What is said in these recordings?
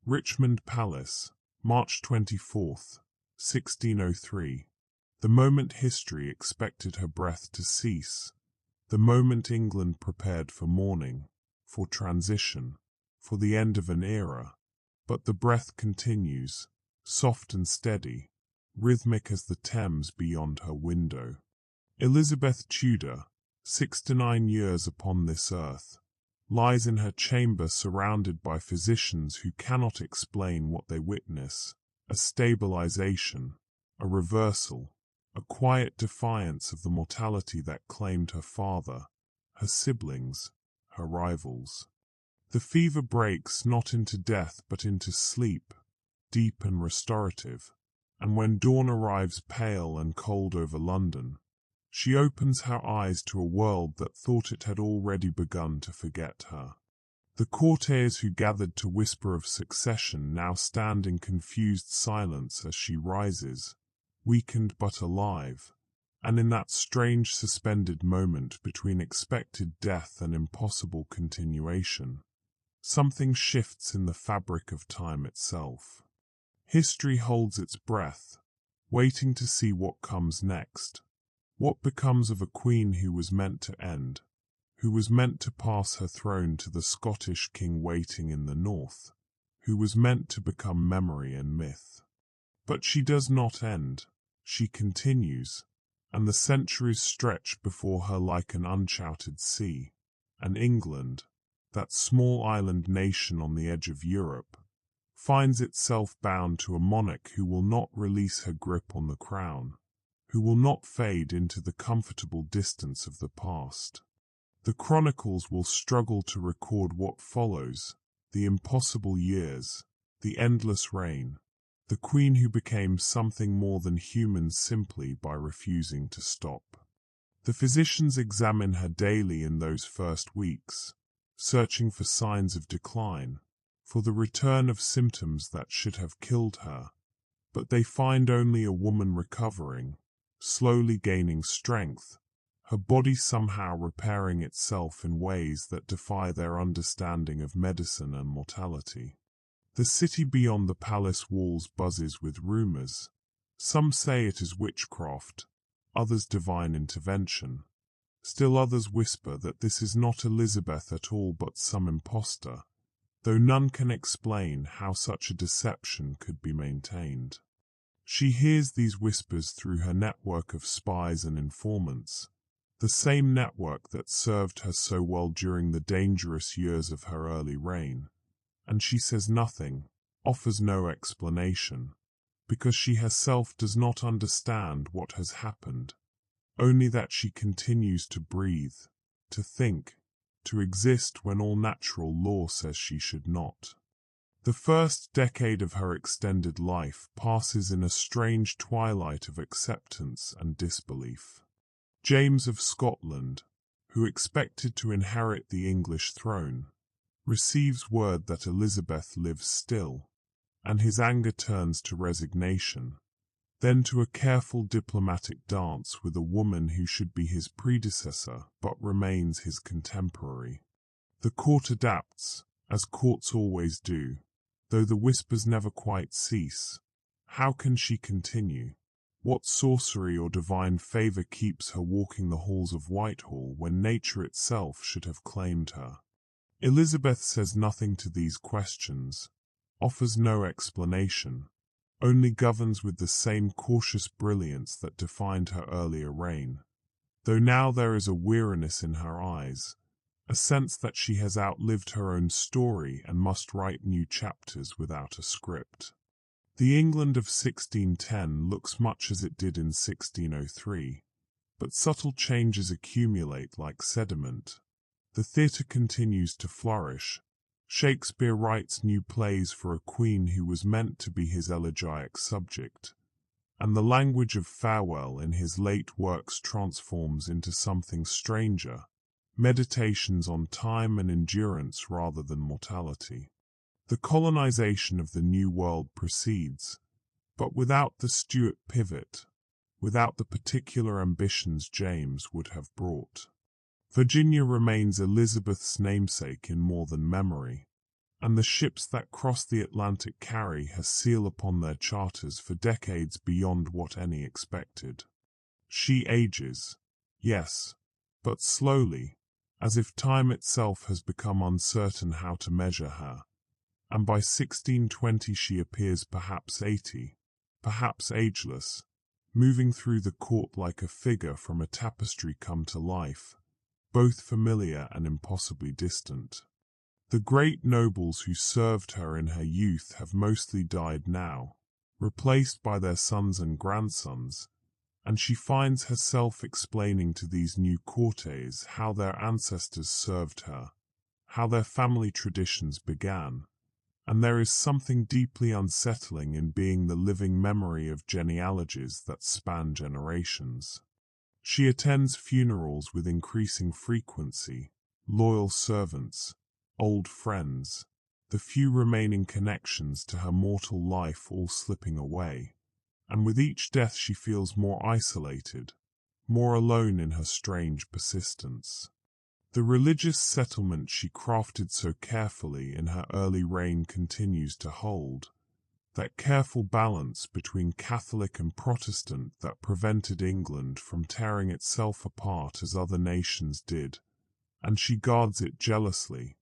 Richmond Palace, March 24th, 1603. The moment history expected her breath to cease, the moment England prepared for mourning, for transition, for the end of an era, but the breath continues, soft and steady, rhythmic as the Thames beyond her window. Elizabeth Tudor, 6 to 9 years upon this earth, lies in her chamber surrounded by physicians who cannot explain what they witness, a stabilization, a reversal, a quiet defiance of the mortality that claimed her father, her siblings, her rivals. The fever breaks not into death but into sleep, deep and restorative, and when dawn arrives pale and cold over London, she opens her eyes to a world that thought it had already begun to forget her. The courtiers who gathered to whisper of succession now stand in confused silence as she rises, weakened but alive, and in that strange suspended moment between expected death and impossible continuation, something shifts in the fabric of time itself. History holds its breath, waiting to see what comes next. What becomes of a queen who was meant to end, who was meant to pass her throne to the Scottish king waiting in the north, who was meant to become memory and myth? But she does not end, she continues, and the centuries stretch before her like an uncharted sea, and England, that small island nation on the edge of Europe, finds itself bound to a monarch who will not release her grip on the crown, who will not fade into the comfortable distance of the past. The chronicles will struggle to record what follows, the impossible years, the endless reign, the queen who became something more than human simply by refusing to stop. The physicians examine her daily in those first weeks, searching for signs of decline, for the return of symptoms that should have killed her, but they find only a woman recovering, slowly gaining strength, her body somehow repairing itself in ways that defy their understanding of medicine and mortality. The city beyond the palace walls buzzes with rumors. Some say it is witchcraft, others divine intervention. Still others whisper that this is not Elizabeth at all but some impostor, though none can explain how such a deception could be maintained. She hears these whispers through her network of spies and informants, the same network that served her so well during the dangerous years of her early reign, and she says nothing, offers no explanation, because she herself does not understand what has happened, only that she continues to breathe, to think, to exist when all natural law says she should not. The first decade of her extended life passes in a strange twilight of acceptance and disbelief. James of Scotland, who expected to inherit the English throne, receives word that Elizabeth lives still, and his anger turns to resignation, then to a careful diplomatic dance with a woman who should be his predecessor but remains his contemporary. The court adapts, as courts always do, though the whispers never quite cease. How can she continue? What sorcery or divine favor keeps her walking the halls of Whitehall when nature itself should have claimed her? Elizabeth says nothing to these questions, offers no explanation, only governs with the same cautious brilliance that defined her earlier reign, though now there is a weariness in her eyes, a sense that she has outlived her own story and must write new chapters without a script. The England of 1610 looks much as it did in 1603, but subtle changes accumulate like sediment. The theatre continues to flourish. Shakespeare writes new plays for a queen who was meant to be his elegiac subject, and the language of farewell in his late works transforms into something stranger, meditations on time and endurance rather than mortality. The colonization of the New World proceeds, but without the Stuart pivot, without the particular ambitions James would have brought. Virginia remains Elizabeth's namesake in more than memory, and the ships that cross the Atlantic carry her seal upon their charters for decades beyond what any expected. She ages, yes, but slowly, as if time itself has become uncertain how to measure her, and by 1620 she appears perhaps 80, perhaps ageless, moving through the court like a figure from a tapestry come to life, both familiar and impossibly distant. The great nobles who served her in her youth have mostly died now, replaced by their sons and grandsons, and she finds herself explaining to these new courtiers how their ancestors served her, how their family traditions began, and there is something deeply unsettling in being the living memory of genealogies that span generations. She attends funerals with increasing frequency, loyal servants, old friends, the few remaining connections to her mortal life all slipping away, and with each death she feels more isolated, more alone in her strange persistence. The religious settlement she crafted so carefully in her early reign continues to hold, that careful balance between Catholic and Protestant that prevented England from tearing itself apart as other nations did, and she guards it jealously,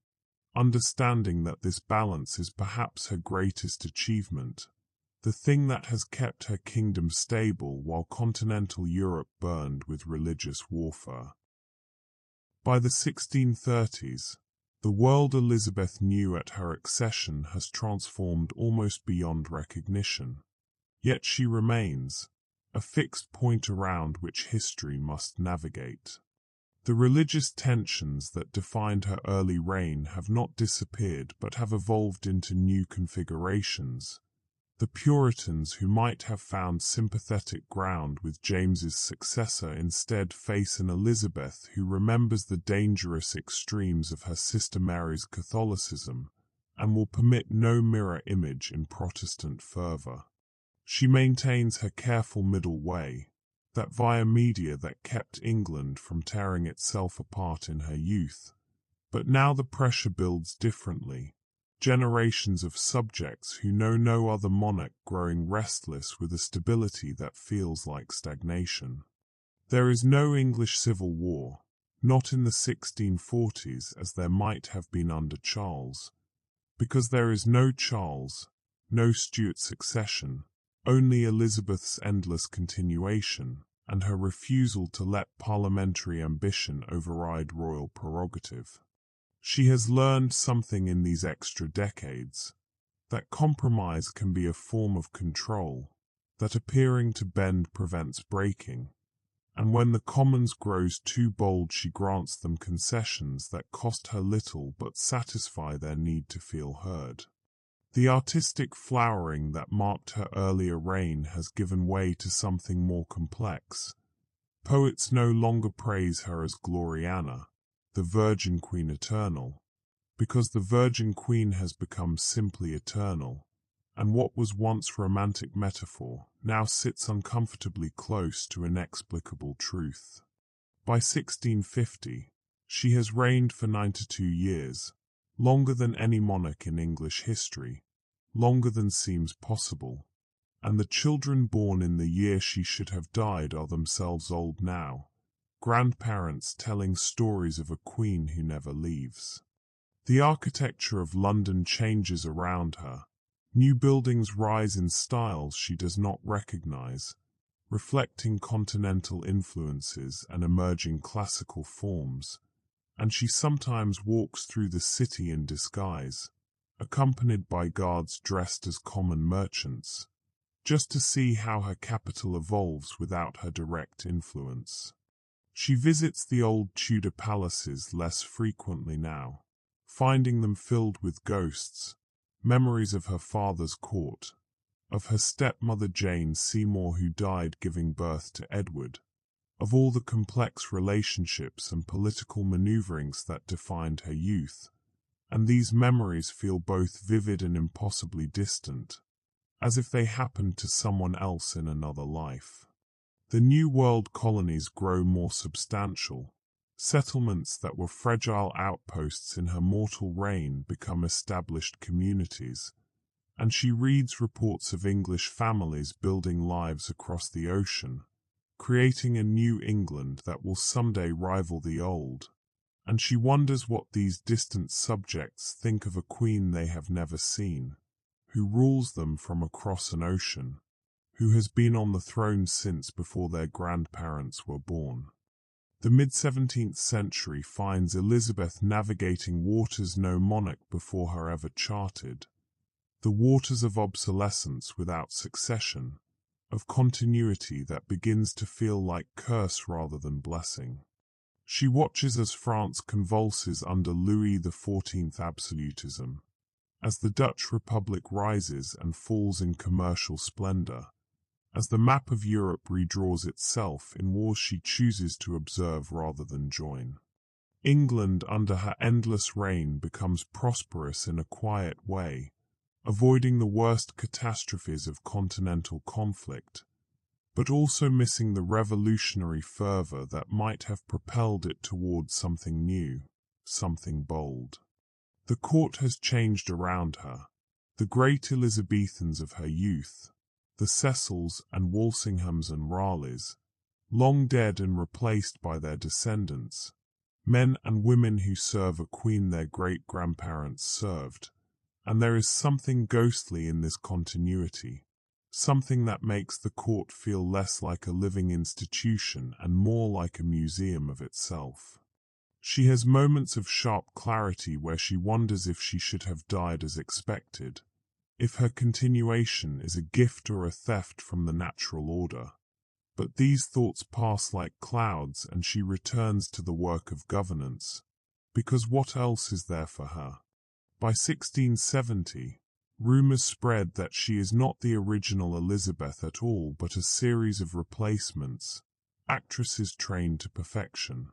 understanding that this balance is perhaps her greatest achievement, the thing that has kept her kingdom stable while continental Europe burned with religious warfare. By the 1630s, the world Elizabeth knew at her accession has transformed almost beyond recognition. Yet she remains, a fixed point around which history must navigate. The religious tensions that defined her early reign have not disappeared but have evolved into new configurations. The Puritans who might have found sympathetic ground with James's successor instead face an Elizabeth who remembers the dangerous extremes of her sister Mary's Catholicism and will permit no mirror image in Protestant fervour. She maintains her careful middle way, that via media that kept England from tearing itself apart in her youth. But now the pressure builds differently. Generations of subjects who know no other monarch growing restless with a stability that feels like stagnation. There is no English civil war, not in the 1640s as there might have been under Charles, because there is no Charles, no Stuart succession, only Elizabeth's endless continuation, and her refusal to let parliamentary ambition override royal prerogative. She has learned something in these extra decades, that compromise can be a form of control, that appearing to bend prevents breaking, and when the Commons grows too bold she grants them concessions that cost her little but satisfy their need to feel heard. The artistic flowering that marked her earlier reign has given way to something more complex. Poets no longer praise her as Gloriana, the Virgin Queen eternal, because the Virgin Queen has become simply eternal, and what was once romantic metaphor now sits uncomfortably close to inexplicable truth. By 1650, she has reigned for 92 years, longer than any monarch in English history, longer than seems possible, and the children born in the year she should have died are themselves old now, grandparents telling stories of a queen who never leaves. The architecture of London changes around her. New buildings rise in styles she does not recognize, reflecting continental influences and emerging classical forms, and she sometimes walks through the city in disguise, accompanied by guards dressed as common merchants, just to see how her capital evolves without her direct influence. She visits the old Tudor palaces less frequently now, finding them filled with ghosts, memories of her father's court, of her stepmother Jane Seymour who died giving birth to Edward, of all the complex relationships and political maneuverings that defined her youth, and these memories feel both vivid and impossibly distant, as if they happened to someone else in another life. The New World colonies grow more substantial, Settlements that were fragile outposts in her mortal reign become established communities, and she reads reports of English families building lives across the ocean, creating a new England that will someday rival the old. And she wonders what these distant subjects think of a queen they have never seen, who rules them from across an ocean, who has been on the throne since before their grandparents were born. The mid-17th century finds Elizabeth navigating waters no monarch before her ever charted, the waters of obsolescence without succession, of continuity that begins to feel like curse rather than blessing. She watches as France convulses under Louis XIV absolutism, as the Dutch Republic rises and falls in commercial splendor, as the map of Europe redraws itself in wars she chooses to observe rather than join. England under her endless reign becomes prosperous in a quiet way, avoiding the worst catastrophes of continental conflict, but also missing the revolutionary fervor that might have propelled it towards something new, something bold. The court has changed around her. The great Elizabethans of her youth, the Cecils and Walsinghams and Raleighs, long dead and replaced by their descendants, men and women who serve a queen their great-grandparents served, and there is something ghostly in this continuity. Something that makes the court feel less like a living institution and more like a museum of itself. She has moments of sharp clarity where she wonders if she should have died as expected, if her continuation is a gift or a theft from the natural order. But these thoughts pass like clouds and she returns to the work of governance, because what else is there for her? By 1670, rumors spread that she is not the original Elizabeth at all but a series of replacements, actresses trained to perfection.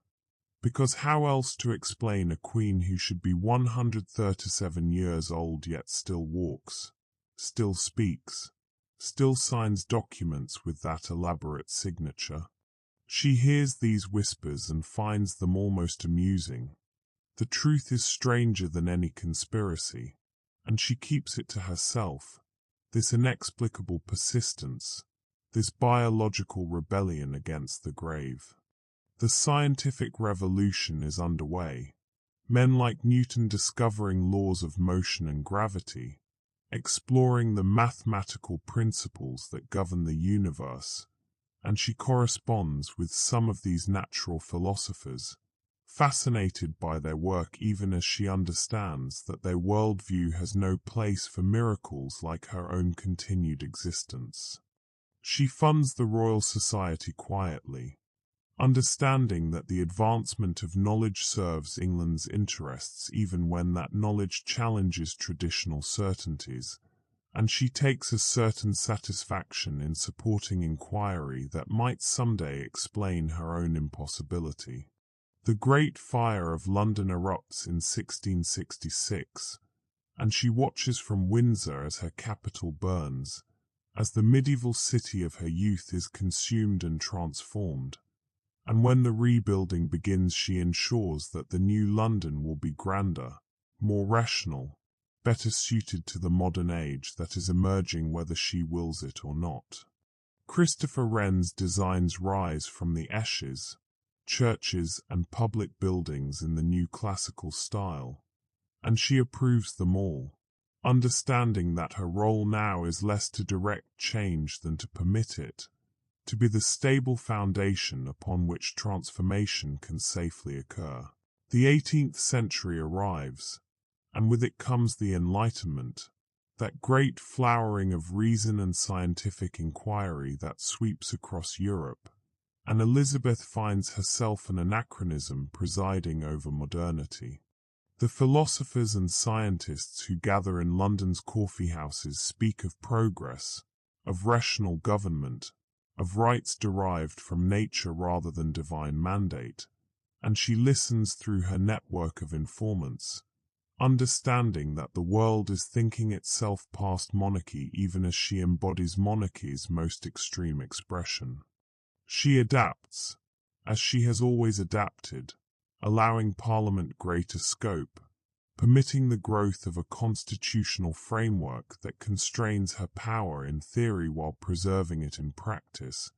Because how else to explain a queen who should be 137 years old yet still walks, still speaks, still signs documents with that elaborate signature? She hears these whispers and finds them almost amusing. The truth is stranger than any conspiracy, and she keeps it to herself, this inexplicable persistence, this biological rebellion against the grave. The scientific revolution is underway, men like Newton discovering laws of motion and gravity, exploring the mathematical principles that govern the universe, and she corresponds with some of these natural philosophers, fascinated by their work even as she understands that their worldview has no place for miracles like her own continued existence. She funds the Royal Society quietly, understanding that the advancement of knowledge serves England's interests even when that knowledge challenges traditional certainties, and she takes a certain satisfaction in supporting inquiry that might someday explain her own impossibility. The Great Fire of London erupts in 1666, and she watches from Windsor as her capital burns, as the medieval city of her youth is consumed and transformed. And when the rebuilding begins, she ensures that the new London will be grander, more rational, better suited to the modern age that is emerging whether she wills it or not. Christopher Wren's designs rise from the ashes, churches and public buildings in the new classical style, and she approves them all, understanding that her role now is less to direct change than to permit it, to be the stable foundation upon which transformation can safely occur. The 18th century arrives, and with it comes the Enlightenment, that great flowering of reason and scientific inquiry that sweeps across Europe, and Elizabeth finds herself an anachronism presiding over modernity. The philosophers and scientists who gather in London's coffeehouses speak of progress, of rational government, of rights derived from nature rather than divine mandate, and she listens through her network of informants, understanding that the world is thinking itself past monarchy even as she embodies monarchy's most extreme expression. She adapts, as she has always adapted, allowing Parliament greater scope, permitting the growth of a constitutional framework that constrains her power in theory while preserving it in practice,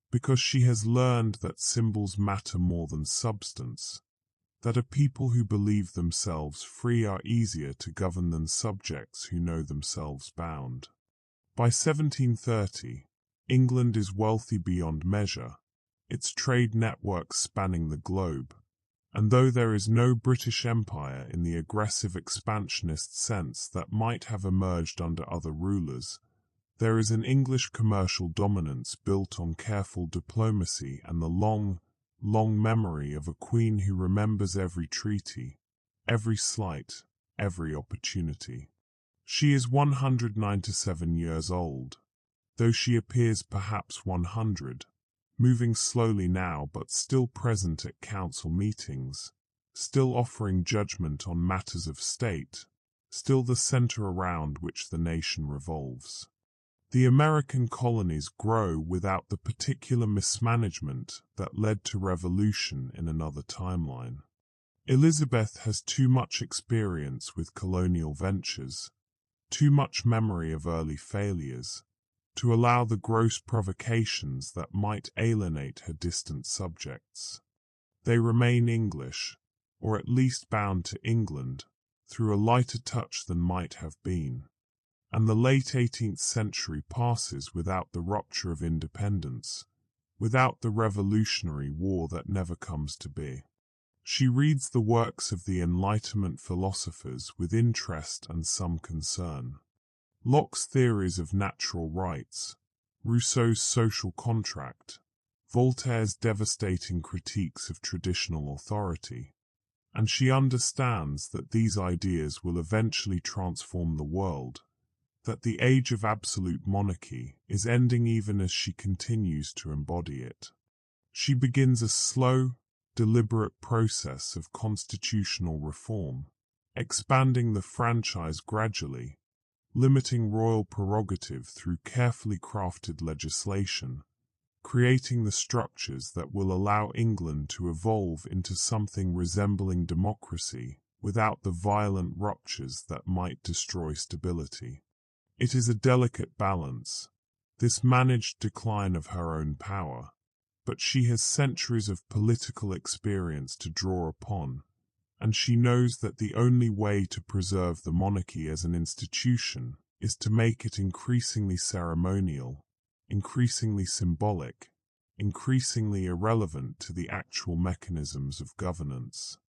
because she has learned that symbols matter more than substance, that a people who believe themselves free are easier to govern than subjects who know themselves bound. By 1730, England is wealthy beyond measure, its trade networks spanning the globe, and though there is no British Empire in the aggressive expansionist sense that might have emerged under other rulers, there is an English commercial dominance built on careful diplomacy and the long memory of a queen who remembers every treaty, every slight, every opportunity. She is 197 years old, though she appears perhaps 100, moving slowly now but still present at council meetings, still offering judgment on matters of state, still the center around which the nation revolves. The American colonies grow without the particular mismanagement that led to revolution in another timeline. Elizabeth has too much experience with colonial ventures, too much memory of early failures, to allow the gross provocations that might alienate her distant subjects. They remain English, or at least bound to England, through a lighter touch than might have been. And the late 18th century passes without the rupture of independence, without the Revolutionary War that never comes to be. She reads the works of the Enlightenment philosophers with interest and some concern. Locke's theories of natural rights, Rousseau's social contract, Voltaire's devastating critiques of traditional authority, and she understands that these ideas will eventually transform the world, that the age of absolute monarchy is ending even as she continues to embody it. She begins a slow, deliberate process of constitutional reform, expanding the franchise gradually, limiting royal prerogative through carefully crafted legislation, creating the structures that will allow England to evolve into something resembling democracy without the violent ruptures that might destroy stability. It is a delicate balance, this managed decline of her own power, but she has centuries of political experience to draw upon, and she knows that the only way to preserve the monarchy as an institution is to make it increasingly ceremonial, increasingly symbolic, increasingly irrelevant to the actual mechanisms of governance.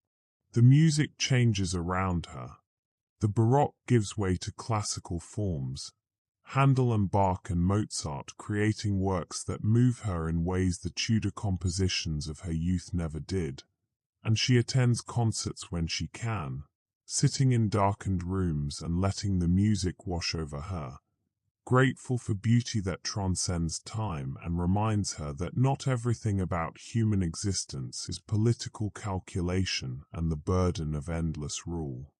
The music changes around her. The Baroque gives way to classical forms, Handel and Bach and Mozart creating works that move her in ways the Tudor compositions of her youth never did, and she attends concerts when she can, sitting in darkened rooms and letting the music wash over her, grateful for beauty that transcends time and reminds her that not everything about human existence is political calculation and the burden of endless rule.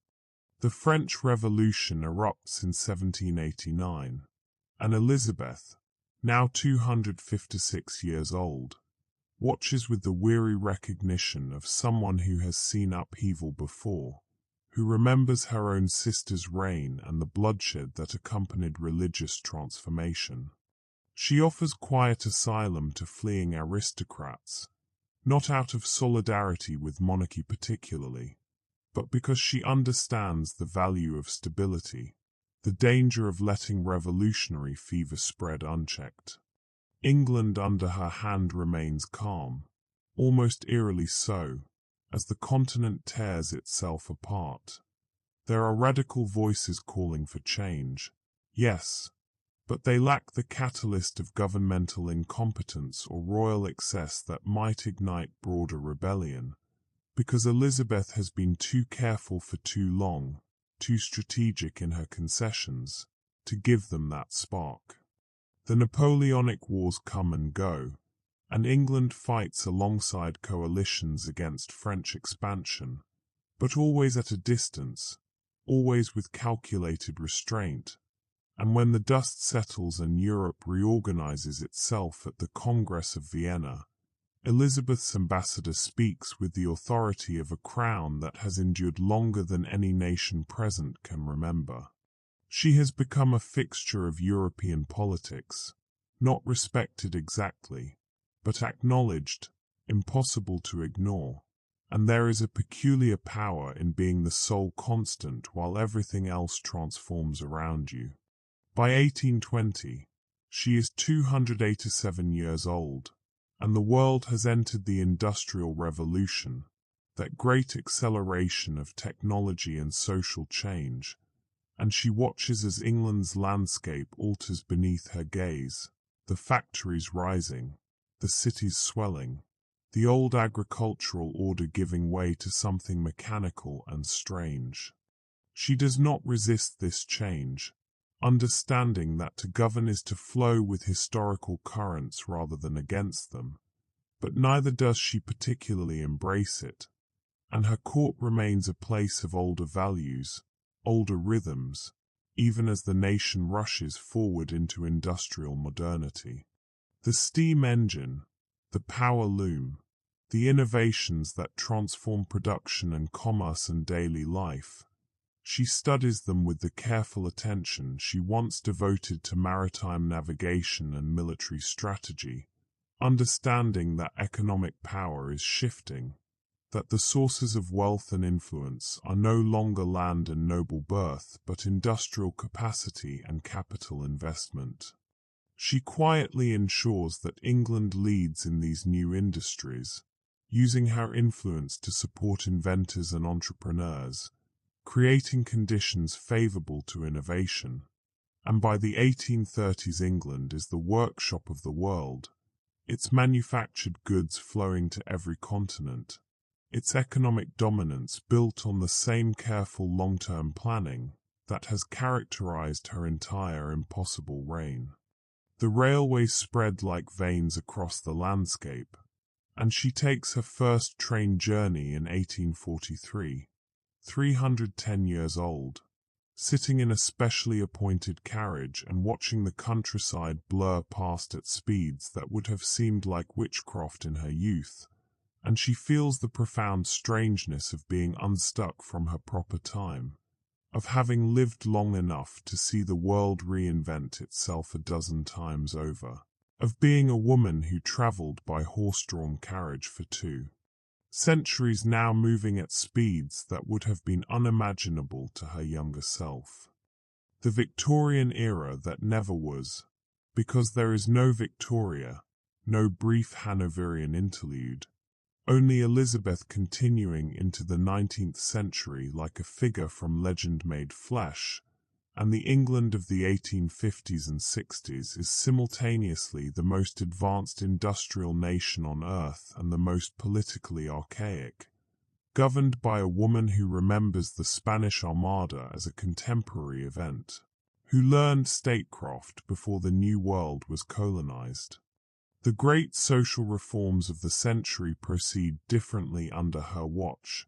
The French Revolution erupts in 1789, and Elizabeth, now 256 years old, watches with the weary recognition of someone who has seen upheaval before, who remembers her own sister's reign and the bloodshed that accompanied religious transformation. She offers quiet asylum to fleeing aristocrats, not out of solidarity with monarchy particularly, but because she understands the value of stability, the danger of letting revolutionary fever spread unchecked. England under her hand remains calm, almost eerily so, as the continent tears itself apart. There are radical voices calling for change, yes, but they lack the catalyst of governmental incompetence or royal excess that might ignite broader rebellion, because Elizabeth has been too careful for too long, too strategic in her concessions, to give them that spark. The Napoleonic Wars come and go, and England fights alongside coalitions against French expansion, but always at a distance, always with calculated restraint, and when the dust settles and Europe reorganizes itself at the Congress of Vienna, Elizabeth's ambassador speaks with the authority of a crown that has endured longer than any nation present can remember. She has become a fixture of European politics, not respected exactly, but acknowledged, impossible to ignore. And there is a peculiar power in being the sole constant while everything else transforms around you. By 1820, she is 287 years old, and the world has entered the Industrial Revolution, that great acceleration of technology and social change, and she watches as England's landscape alters beneath her gaze, the factories rising, the cities swelling, the old agricultural order giving way to something mechanical and strange. She does not resist this change, understanding that to govern is to flow with historical currents rather than against them, but neither does she particularly embrace it, and her court remains a place of older values, older rhythms, even as the nation rushes forward into industrial modernity. The steam engine, the power loom, the innovations that transform production and commerce and daily life, she studies them with the careful attention she once devoted to maritime navigation and military strategy, understanding that economic power is shifting, that the sources of wealth and influence are no longer land and noble birth but industrial capacity and capital investment. She quietly ensures that England leads in these new industries, using her influence to support inventors and entrepreneurs, creating conditions favorable to innovation. And by the 1830s, England is the workshop of the world, its manufactured goods flowing to every continent, its economic dominance built on the same careful long-term planning that has characterized her entire impossible reign. The railways spread like veins across the landscape, and she takes her first train journey in 1843, 310 years old, sitting in a specially appointed carriage and watching the countryside blur past at speeds that would have seemed like witchcraft in her youth, and she feels the profound strangeness of being unstuck from her proper time, of having lived long enough to see the world reinvent itself a dozen times over, of being a woman who travelled by horse-drawn carriage for 2 centuries, now moving at speeds that would have been unimaginable to her younger self. The Victorian era that never was, because there is no Victoria, no brief Hanoverian interlude, only Elizabeth continuing into the 19th century like a figure from legend made flesh, and the England of the 1850s and 60s is simultaneously the most advanced industrial nation on earth and the most politically archaic, governed by a woman who remembers the Spanish Armada as a contemporary event, who learned statecraft before the New World was colonized. The great social reforms of the century proceed differently under her watch.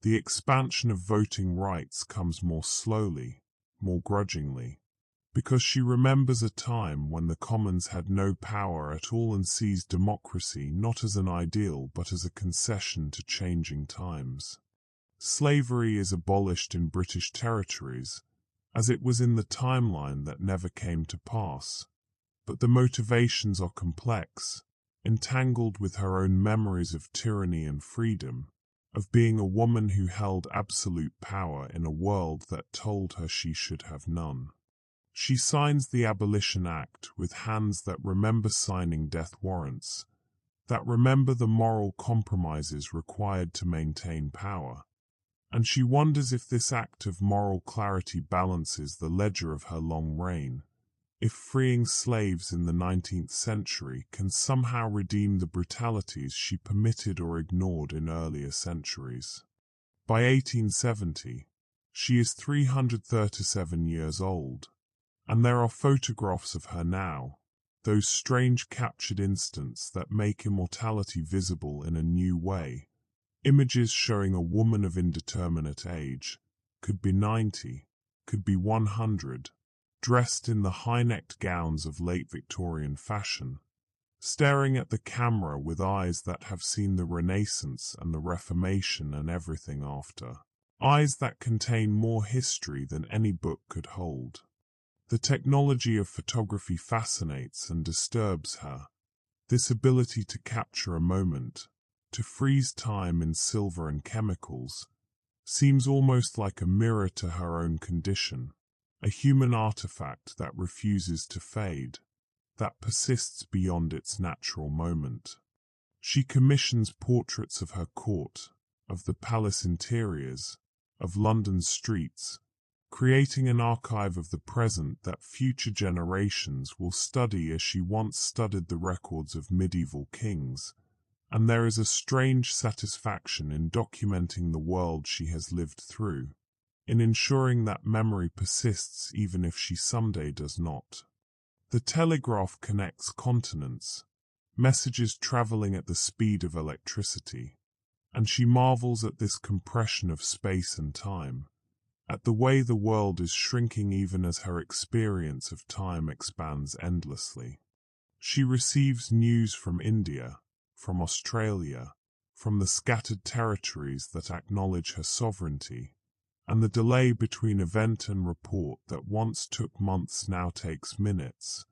The expansion of voting rights comes more slowly, more grudgingly, because she remembers a time when the Commons had no power at all and sees democracy not as an ideal but as a concession to changing times. Slavery is abolished in British territories, as it was in the timeline that never came to pass. But the motivations are complex, entangled with her own memories of tyranny and freedom, of being a woman who held absolute power in a world that told her she should have none. She signs the Abolition Act with hands that remember signing death warrants, that remember the moral compromises required to maintain power, and she wonders if this act of moral clarity balances the ledger of her long reign, if freeing slaves in the 19th century can somehow redeem the brutalities she permitted or ignored in earlier centuries. By 1870, she is 337 years old, and there are photographs of her now, those strange captured instants that make immortality visible in a new way, images showing a woman of indeterminate age, could be 90, could be 100, dressed in the high-necked gowns of late Victorian fashion, staring at the camera with eyes that have seen the Renaissance and the Reformation and everything after. Eyes that contain more history than any book could hold. The technology of photography fascinates and disturbs her. This ability to capture a moment, to freeze time in silver and chemicals, seems almost like a mirror to her own condition, a human artifact that refuses to fade, that persists beyond its natural moment. She commissions portraits of her court, of the palace interiors, of London's streets, creating an archive of the present that future generations will study as she once studied the records of medieval kings, and there is a strange satisfaction in documenting the world she has lived through, in ensuring that memory persists even if she someday does not. The telegraph connects continents, messages traveling at the speed of electricity, and she marvels at this compression of space and time, at the way the world is shrinking even as her experience of time expands endlessly. She receives news from India, from Australia, from the scattered territories that acknowledge her sovereignty, and the delay between event and report that once took months now takes minutes,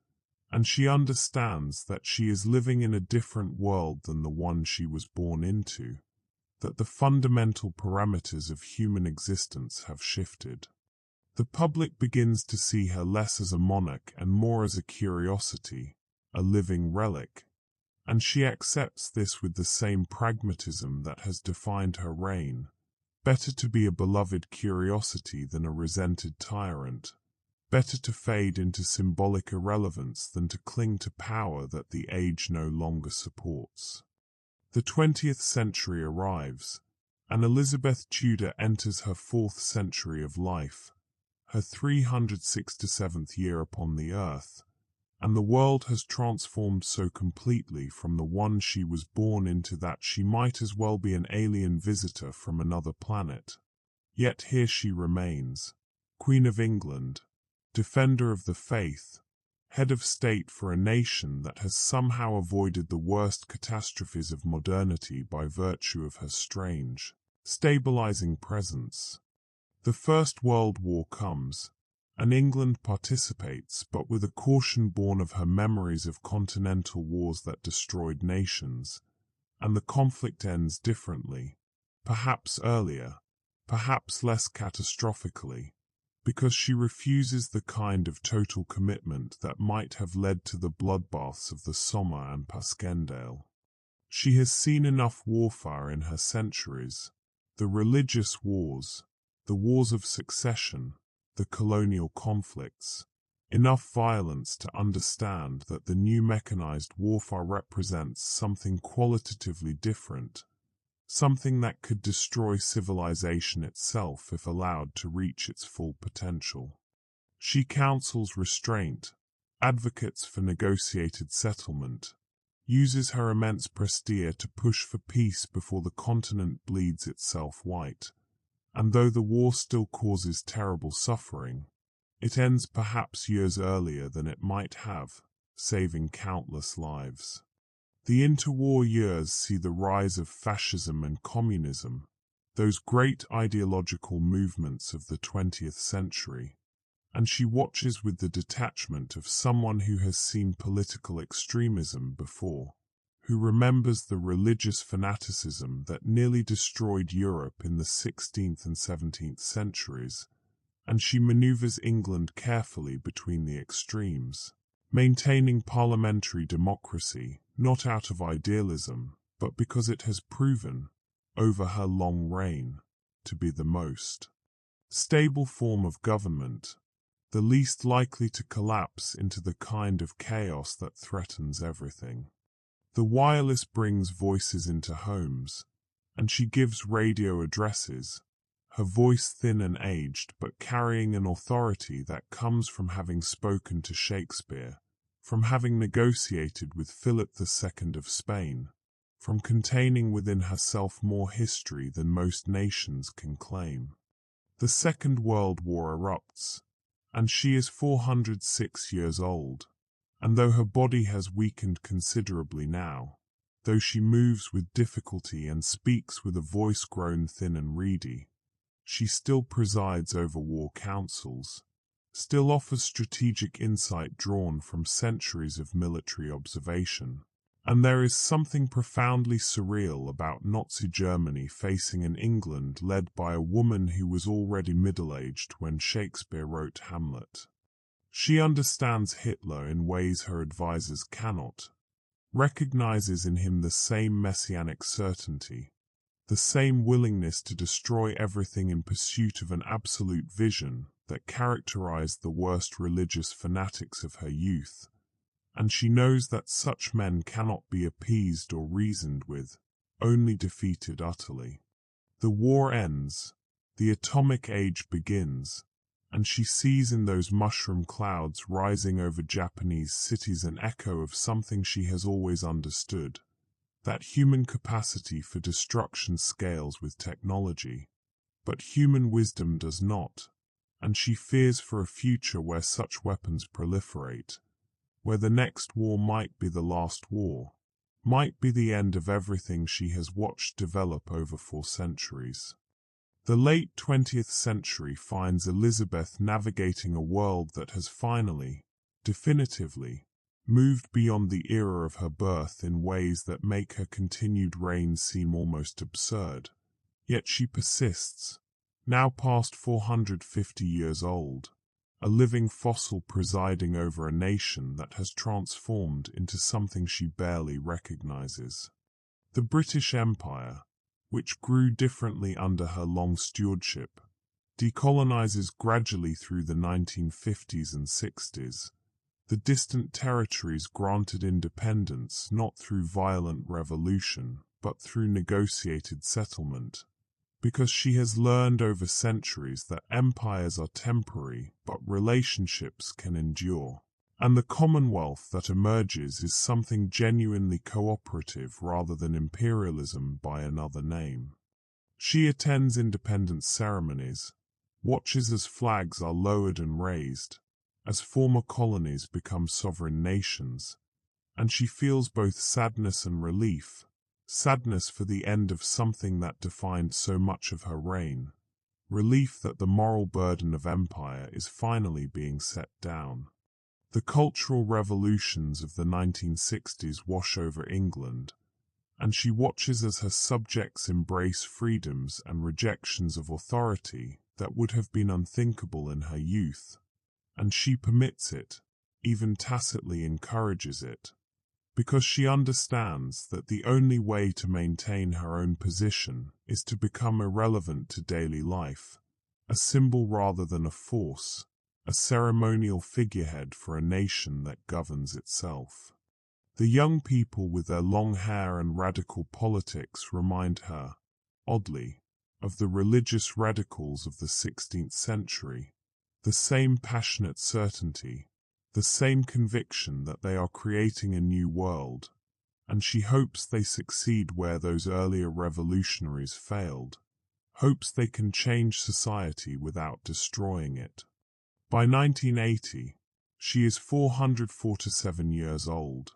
and she understands that she is living in a different world than the one she was born into, that the fundamental parameters of human existence have shifted. The public begins to see her less as a monarch and more as a curiosity, a living relic, and she accepts this with the same pragmatism that has defined her reign. Better to be a beloved curiosity than a resented tyrant. Better to fade into symbolic irrelevance than to cling to power that the age no longer supports. The 20th century arrives, and Elizabeth Tudor enters her 4th century of life, her 367th year upon the earth, and the world has transformed so completely from the one she was born into that she might as well be an alien visitor from another planet. Yet here she remains, Queen of England, defender of the faith, head of state for a nation that has somehow avoided the worst catastrophes of modernity by virtue of her strange, stabilizing presence. The First World War comes, and England participates, but with a caution born of her memories of continental wars that destroyed nations, and the conflict ends differently, perhaps earlier, perhaps less catastrophically, because she refuses the kind of total commitment that might have led to the bloodbaths of the Somme and Passchendaele. She has seen enough warfare in her centuries, the religious wars, the wars of succession, the colonial conflicts, enough violence to understand that the new mechanized warfare represents something qualitatively different, something that could destroy civilization itself if allowed to reach its full potential. She counsels restraint, advocates for negotiated settlement, uses her immense prestige to push for peace before the continent bleeds itself white, and though the war still causes terrible suffering, it ends perhaps years earlier than it might have, saving countless lives. The interwar years see the rise of fascism and communism, those great ideological movements of the 20th century, and she watches with the detachment of someone who has seen political extremism before, who remembers the religious fanaticism that nearly destroyed Europe in the 16th and 17th centuries, and she maneuvers England carefully between the extremes, maintaining parliamentary democracy, not out of idealism, but because it has proven, over her long reign, to be the most stable form of government, the least likely to collapse into the kind of chaos that threatens everything. The wireless brings voices into homes, and she gives radio addresses, her voice thin and aged but carrying an authority that comes from having spoken to Shakespeare, from having negotiated with Philip II of Spain, from containing within herself more history than most nations can claim. The Second World War erupts, and she is 406 years old, and though her body has weakened considerably now, though she moves with difficulty and speaks with a voice grown thin and reedy, she still presides over war councils, still offers strategic insight drawn from centuries of military observation. And there is something profoundly surreal about Nazi Germany facing an England led by a woman who was already middle-aged when Shakespeare wrote Hamlet. She understands Hitler in ways her advisors cannot, recognizes in him the same messianic certainty, the same willingness to destroy everything in pursuit of an absolute vision that characterized the worst religious fanatics of her youth, and she knows that such men cannot be appeased or reasoned with, only defeated utterly. The war ends, the atomic age begins, and she sees in those mushroom clouds rising over Japanese cities an echo of something she has always understood, that human capacity for destruction scales with technology, but human wisdom does not, and she fears for a future where such weapons proliferate, where the next war might be the last war, might be the end of everything she has watched develop over 4 centuries. The late 20th century finds Elizabeth navigating a world that has finally, definitively, moved beyond the era of her birth in ways that make her continued reign seem almost absurd. Yet she persists, now past 450 years old, a living fossil presiding over a nation that has transformed into something she barely recognizes. The British Empire, which grew differently under her long stewardship, decolonizes gradually through the 1950s and 60s. The distant territories granted independence not through violent revolution, but through negotiated settlement, because she has learned over centuries that empires are temporary, but relationships can endure. And the commonwealth that emerges is something genuinely cooperative rather than imperialism by another name. She attends independence ceremonies, watches as flags are lowered and raised, as former colonies become sovereign nations, and she feels both sadness and relief, sadness for the end of something that defined so much of her reign, relief that the moral burden of empire is finally being set down. The cultural revolutions of the 1960s wash over England, and she watches as her subjects embrace freedoms and rejections of authority that would have been unthinkable in her youth, and she permits it, even tacitly encourages it, because she understands that the only way to maintain her own position is to become irrelevant to daily life, a symbol rather than a force, a ceremonial figurehead for a nation that governs itself. The young people with their long hair and radical politics remind her, oddly, of the religious radicals of the 16th century, the same passionate certainty, the same conviction that they are creating a new world, and she hopes they succeed where those earlier revolutionaries failed, hopes they can change society without destroying it. By 1980, she is 447 years old,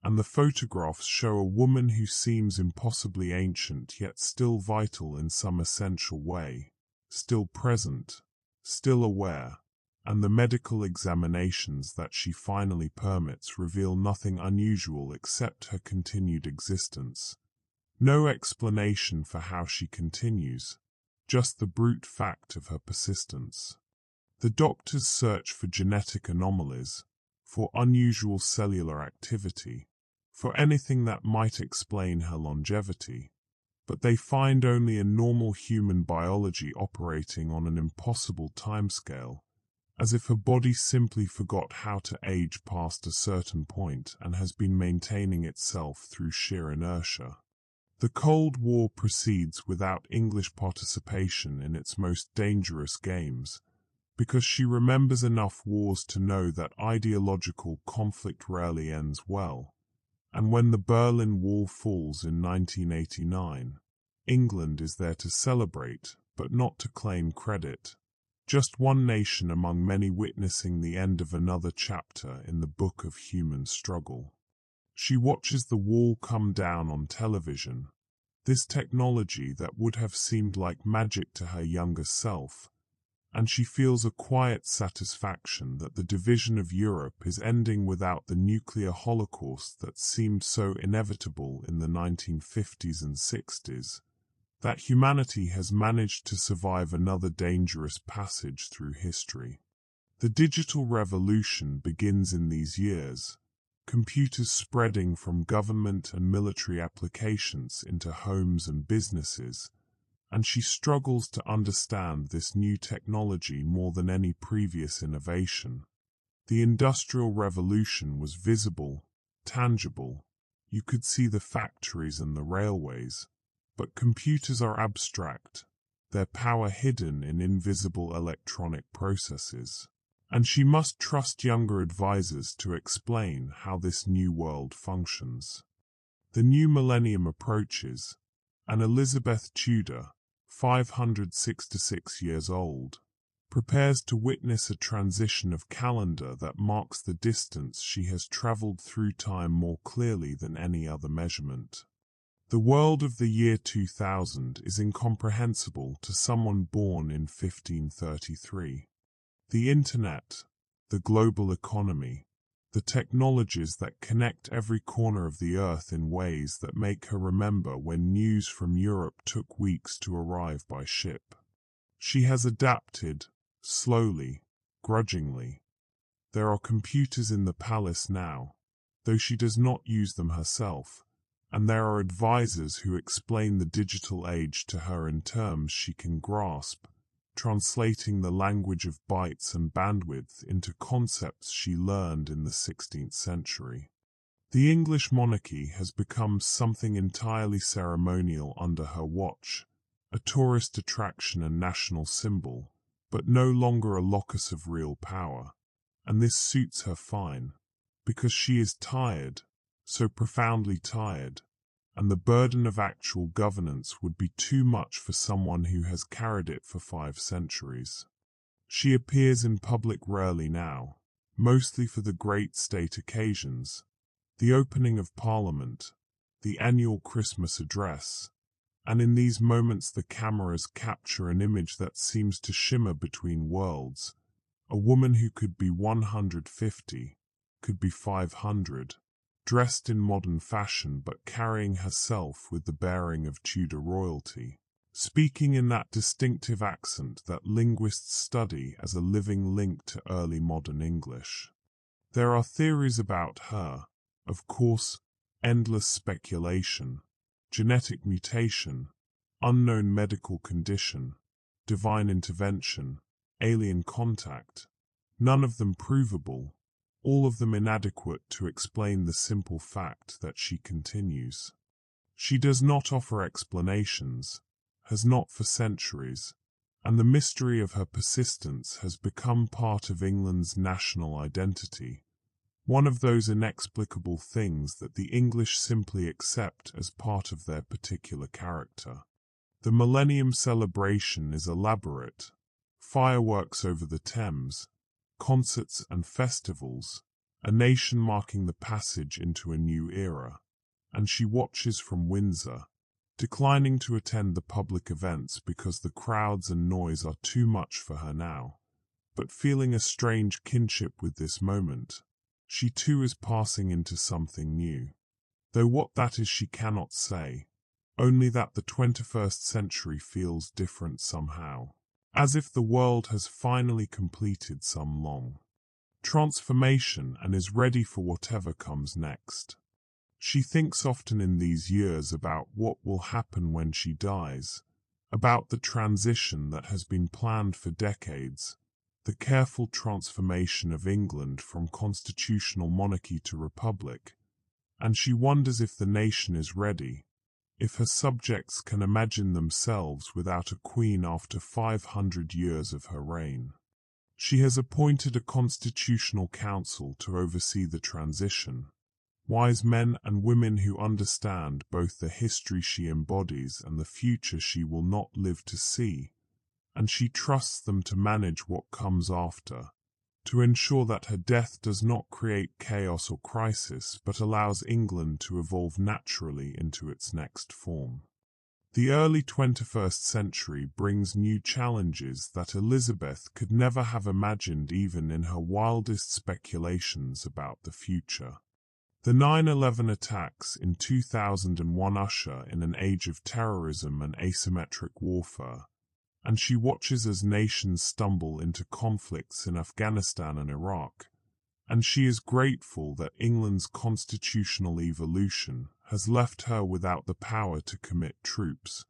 and the photographs show a woman who seems impossibly ancient yet still vital in some essential way, still present, still aware, and the medical examinations that she finally permits reveal nothing unusual except her continued existence. No explanation for how she continues, just the brute fact of her persistence. The doctors search for genetic anomalies, for unusual cellular activity, for anything that might explain her longevity, but they find only a normal human biology operating on an impossible timescale, as if her body simply forgot how to age past a certain point and has been maintaining itself through sheer inertia. The Cold War proceeds without English participation in its most dangerous games, because she remembers enough wars to know that ideological conflict rarely ends well. And when the Berlin Wall falls in 1989, England is there to celebrate, but not to claim credit. just one nation among many witnessing the end of another chapter in the book of human struggle. She watches the wall come down on television, this technology that would have seemed like magic to her younger self, and she feels a quiet satisfaction that the division of Europe is ending without the nuclear holocaust that seemed so inevitable in the 1950s and 60s, that humanity has managed to survive another dangerous passage through history. The digital revolution begins in these years, computers spreading from government and military applications into homes and businesses, and she struggles to understand this new technology more than any previous innovation. The Industrial Revolution was visible, tangible. You could see the factories and the railways. But computers are abstract, their power hidden in invisible electronic processes. And she must trust younger advisors to explain how this new world functions. The new millennium approaches, and Elizabeth Tudor, 566 years old, prepares to witness a transition of calendar that marks the distance she has traveled through time more clearly than any other measurement. The world of the year 2000 is incomprehensible to someone born in 1533. The Internet, the global economy, the technologies that connect every corner of the earth in ways that make her remember when news from Europe took weeks to arrive by ship. She has adapted, slowly, grudgingly. There are computers in the palace now, though she does not use them herself, and there are advisors who explain the digital age to her in terms she can grasp, translating the language of bytes and bandwidth into concepts she learned in the 16th century. The English monarchy has become something entirely ceremonial under her watch, a tourist attraction and national symbol, but no longer a locus of real power. And this suits her fine, because she is tired, so profoundly tired, and the burden of actual governance would be too much for someone who has carried it for 5 centuries. She appears in public rarely now, mostly for the great state occasions, the opening of Parliament, the annual Christmas address, and in these moments the cameras capture an image that seems to shimmer between worlds, a woman who could be 150, could be 500, dressed in modern fashion but carrying herself with the bearing of Tudor royalty, speaking in that distinctive accent that linguists study as a living link to early modern English. There are theories about her, of course, endless speculation, genetic mutation, unknown medical condition, divine intervention, alien contact, none of them provable, all of them inadequate to explain the simple fact that she continues. She does not offer explanations, has not for centuries, and the mystery of her persistence has become part of England's national identity, one of those inexplicable things that the English simply accept as part of their particular character. The Millennium celebration is elaborate, fireworks over the Thames, concerts and festivals, a nation marking the passage into a new era, and she watches from Windsor, declining to attend the public events because the crowds and noise are too much for her now, but feeling a strange kinship with this moment. She too is passing into something new, though what that is she cannot say, only that the 21st century feels different somehow, as if the world has finally completed some long transformation and is ready for whatever comes next. She thinks often in these years about what will happen when she dies, about the transition that has been planned for decades, the careful transformation of England from constitutional monarchy to republic, and she wonders if the nation is ready, if her subjects can imagine themselves without a queen after 500 years of her reign. She has appointed a constitutional council to oversee the transition, wise men and women who understand both the history she embodies and the future she will not live to see, and she trusts them to manage what comes after, to ensure that her death does not create chaos or crisis but allows England to evolve naturally into its next form. The early 21st century brings new challenges that Elizabeth could never have imagined even in her wildest speculations about the future. The 9/11 attacks in 2001 usher in an age of terrorism and asymmetric warfare, and she watches as nations stumble into conflicts in Afghanistan and Iraq, and she is grateful that England's constitutional evolution has left her without the power to commit troops,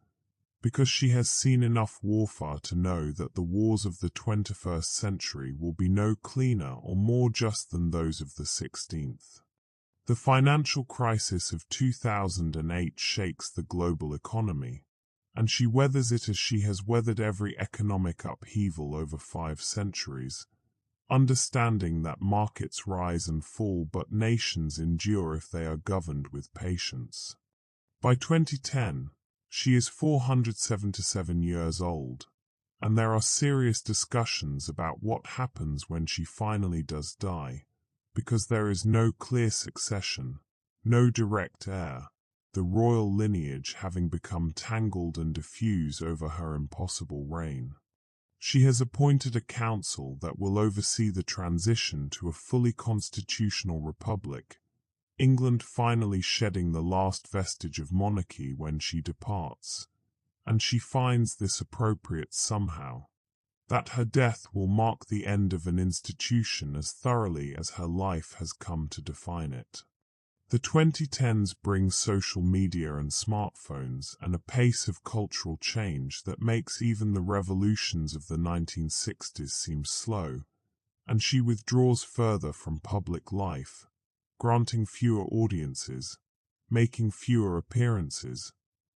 because she has seen enough warfare to know that the wars of the 21st century will be no cleaner or more just than those of the 16th. The financial crisis of 2008 shakes the global economy, and she weathers it as she has weathered every economic upheaval over 5 centuries, understanding that markets rise and fall but nations endure if they are governed with patience. By 2010, she is 477 years old, and there are serious discussions about what happens when she finally does die, because there is no clear succession, no direct heir, the royal lineage having become tangled and diffuse over her impossible reign. She has appointed a council that will oversee the transition to a fully constitutional republic, England finally shedding the last vestige of monarchy when she departs, and she finds this appropriate somehow, that her death will mark the end of an institution as thoroughly as her life has come to define it. The 2010s bring social media and smartphones and a pace of cultural change that makes even the revolutions of the 1960s seem slow, and she withdraws further from public life, granting fewer audiences, making fewer appearances,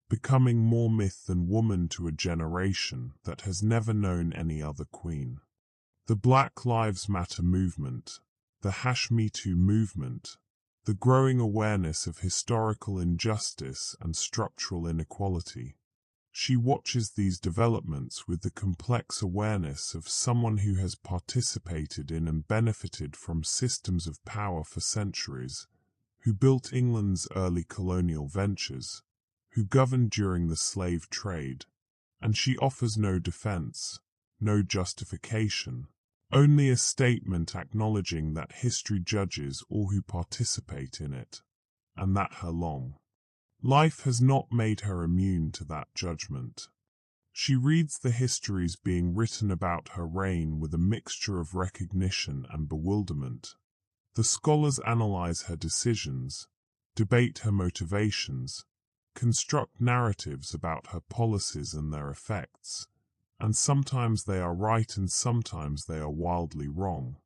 becoming more myth than woman to a generation that has never known any other queen. The Black Lives Matter movement, the #MeToo movement, the growing awareness of historical injustice and structural inequality. She watches these developments with the complex awareness of someone who has participated in and benefited from systems of power for centuries, who built England's early colonial ventures, who governed during the slave trade, and she offers no defense, no justification, only a statement acknowledging that history judges all who participate in it, and that her long life has not made her immune to that judgment. She reads the histories being written about her reign with a mixture of recognition and bewilderment. The scholars analyze her decisions, debate her motivations, construct narratives about her policies and their effects, and sometimes they are right and sometimes they are wildly wrong.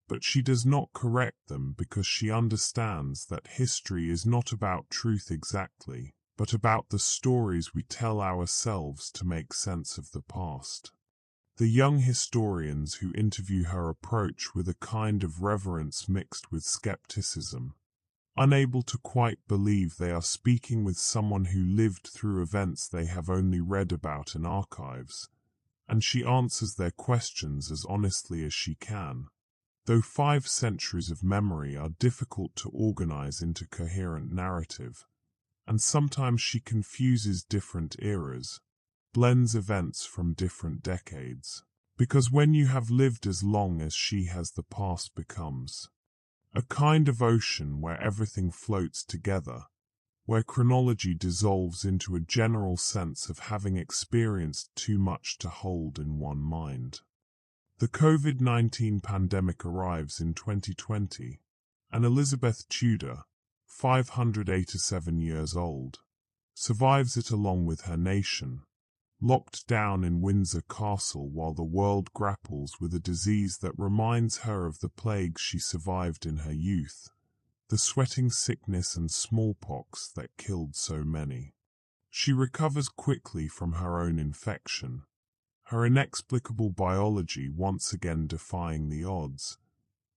But she does not correct them because she understands that history is not about truth exactly, but about the stories we tell ourselves to make sense of the past. The young historians who interview her approach with a kind of reverence mixed with skepticism, unable to quite believe they are speaking with someone who lived through events they have only read about in archives, and she answers their questions as honestly as she can, though 5 centuries of memory are difficult to organize into coherent narrative, and sometimes she confuses different eras, blends events from different decades, because when you have lived as long as she has, the past becomes a kind of ocean where everything floats together, where chronology dissolves into a general sense of having experienced too much to hold in one mind. The COVID-19 pandemic arrives in 2020, and Elizabeth Tudor, 587 years old, survives it along with her nation, locked down in Windsor Castle while the world grapples with a disease that reminds her of the plagues she survived in her youth, the sweating sickness and smallpox that killed so many. She recovers quickly from her own infection, her inexplicable biology once again defying the odds,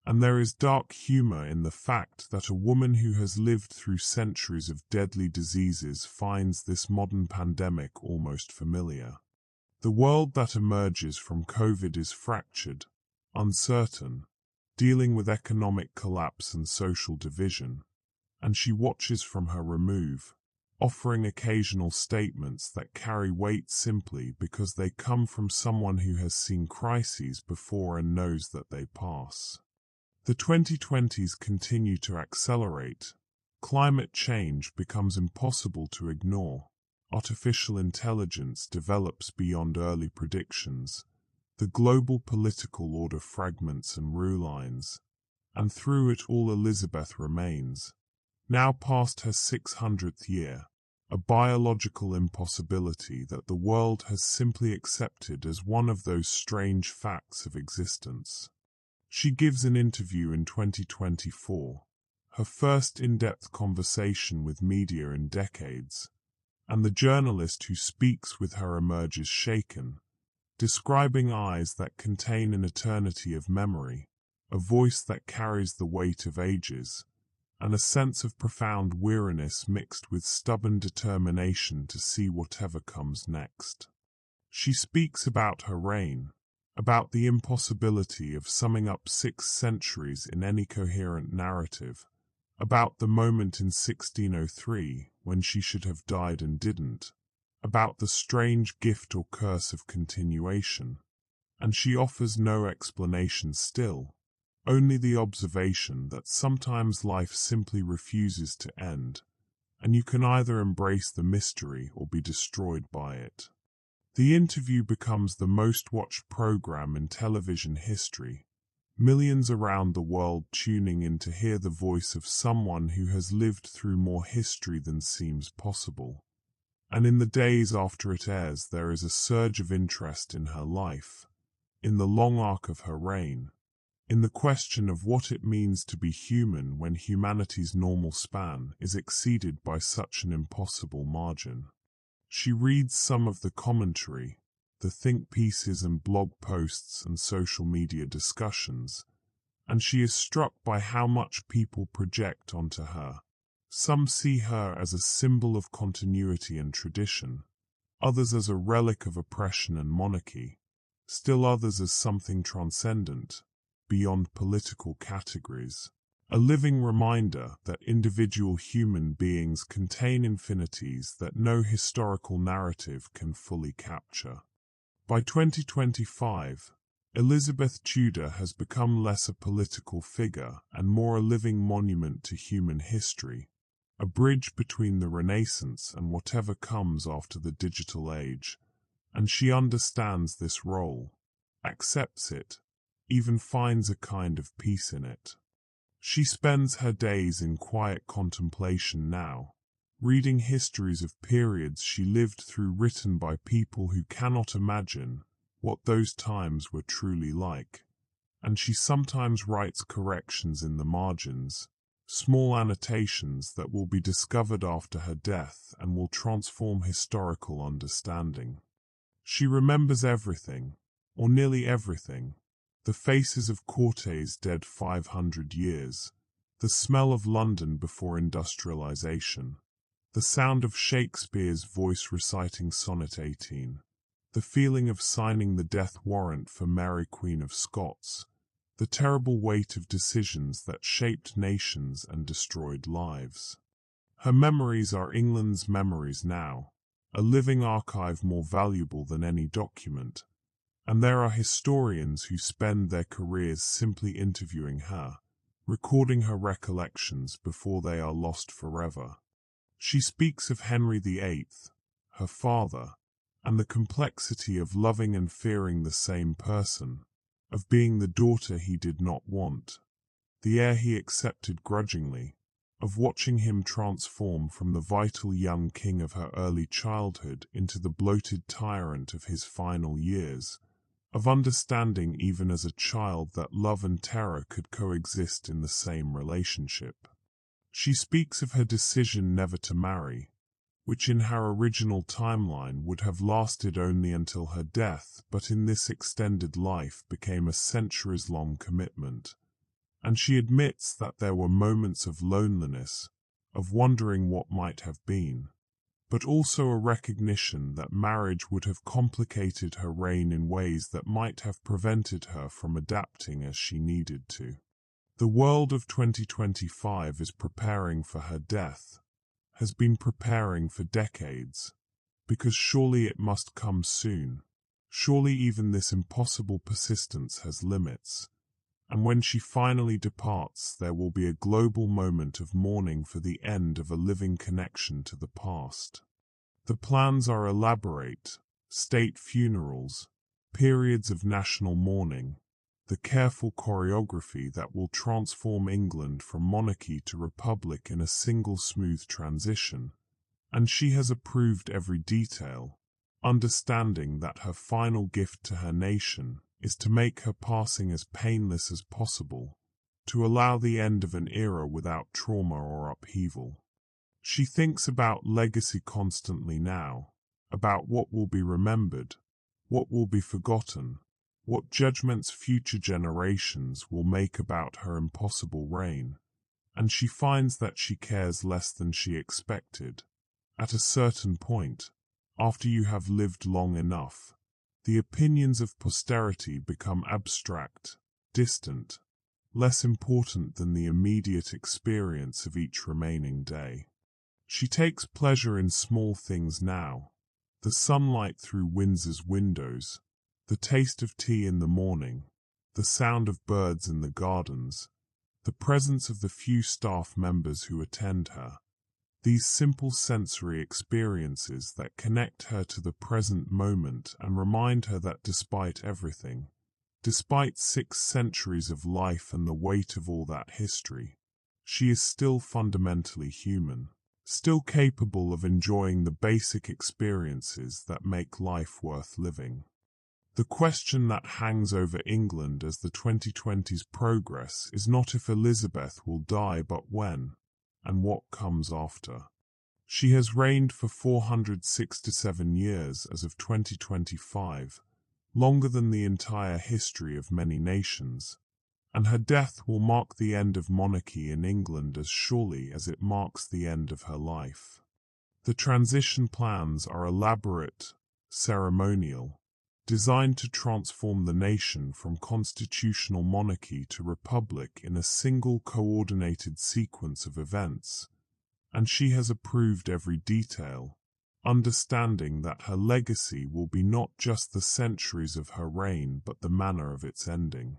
and there is dark humor in the fact that a woman who has lived through centuries of deadly diseases finds this modern pandemic almost familiar. The world that emerges from COVID is fractured, uncertain, dealing with economic collapse and social division, and she watches from her remove, offering occasional statements that carry weight simply because they come from someone who has seen crises before and knows that they pass. The 2020s continue to accelerate. Climate change becomes impossible to ignore. Artificial intelligence develops beyond early predictions. The global political order fragments and relines. And through it all Elizabeth remains, now past her 600th year, a biological impossibility that the world has simply accepted as one of those strange facts of existence. She gives an interview in 2024, her first in-depth conversation with media in decades, and the journalist who speaks with her emerges shaken, describing eyes that contain an eternity of memory, a voice that carries the weight of ages, and a sense of profound weariness mixed with stubborn determination to see whatever comes next. She speaks about her reign, about the impossibility of summing up 6 centuries in any coherent narrative, about the moment in 1603 when she should have died and didn't, about the strange gift or curse of continuation, and she offers no explanation still, only the observation that sometimes life simply refuses to end, and you can either embrace the mystery or be destroyed by it. The interview becomes the most watched program in television history, millions around the world tuning in to hear the voice of someone who has lived through more history than seems possible. And in the days after it airs, there is a surge of interest in her life, in the long arc of her reign, in the question of what it means to be human when humanity's normal span is exceeded by such an impossible margin. She reads some of the commentary, the think pieces and blog posts and social media discussions, and she is struck by how much people project onto her. Some see her as a symbol of continuity and tradition, others as a relic of oppression and monarchy, still others as something transcendent, beyond political categories. A living reminder that individual human beings contain infinities that no historical narrative can fully capture. By 2025, Elizabeth Tudor has become less a political figure and more a living monument to human history, a bridge between the Renaissance and whatever comes after the digital age, and she understands this role, accepts it, even finds a kind of peace in it. She spends her days in quiet contemplation now, reading histories of periods she lived through written by people who cannot imagine what those times were truly like, and she sometimes writes corrections in the margins, small annotations that will be discovered after her death and will transform historical understanding. She remembers everything, or nearly everything. The faces of courtiers dead 500 years, the smell of London before industrialization, the sound of Shakespeare's voice reciting Sonnet 18, the feeling of signing the death warrant for Mary Queen of Scots, the terrible weight of decisions that shaped nations and destroyed lives. Her memories are England's memories now, a living archive more valuable than any document. And there are historians who spend their careers simply interviewing her, recording her recollections before they are lost forever. She speaks of Henry VIII, her father, and the complexity of loving and fearing the same person, of being the daughter he did not want, the heir he accepted grudgingly, of watching him transform from the vital young king of her early childhood into the bloated tyrant of his final years, of understanding even as a child that love and terror could coexist in the same relationship. She speaks of her decision never to marry, which in her original timeline would have lasted only until her death, but in this extended life became a centuries-long commitment. And she admits that there were moments of loneliness, of wondering what might have been, but also a recognition that marriage would have complicated her reign in ways that might have prevented her from adapting as she needed to. The world of 2025 is preparing for her death, has been preparing for decades, because surely it must come soon. Surely even this impossible persistence has limits, and when she finally departs, there will be a global moment of mourning for the end of a living connection to the past. The plans are elaborate: state funerals, periods of national mourning, the careful choreography that will transform England from monarchy to republic in a single smooth transition, and she has approved every detail, understanding that her final gift to her nation is to make her passing as painless as possible, to allow the end of an era without trauma or upheaval. She thinks about legacy constantly now, about what will be remembered, what will be forgotten, what judgments future generations will make about her impossible reign, and she finds that she cares less than she expected. At a certain point, after you have lived long enough, the opinions of posterity become abstract, distant, less important than the immediate experience of each remaining day. She takes pleasure in small things now: the sunlight through Windsor's windows, the taste of tea in the morning, the sound of birds in the gardens, the presence of the few staff members who attend her. These simple sensory experiences that connect her to the present moment and remind her that despite everything, despite 6 centuries of life and the weight of all that history, she is still fundamentally human, still capable of enjoying the basic experiences that make life worth living. The question that hangs over England as the 2020s progress is not if Elizabeth will die, but when, and what comes after. She has reigned for 467 years as of 2025, longer than the entire history of many nations, and her death will mark the end of monarchy in England as surely as it marks the end of her life. The transition plans are elaborate, ceremonial, designed to transform the nation from constitutional monarchy to republic in a single coordinated sequence of events, and she has approved every detail, understanding that her legacy will be not just the centuries of her reign but the manner of its ending.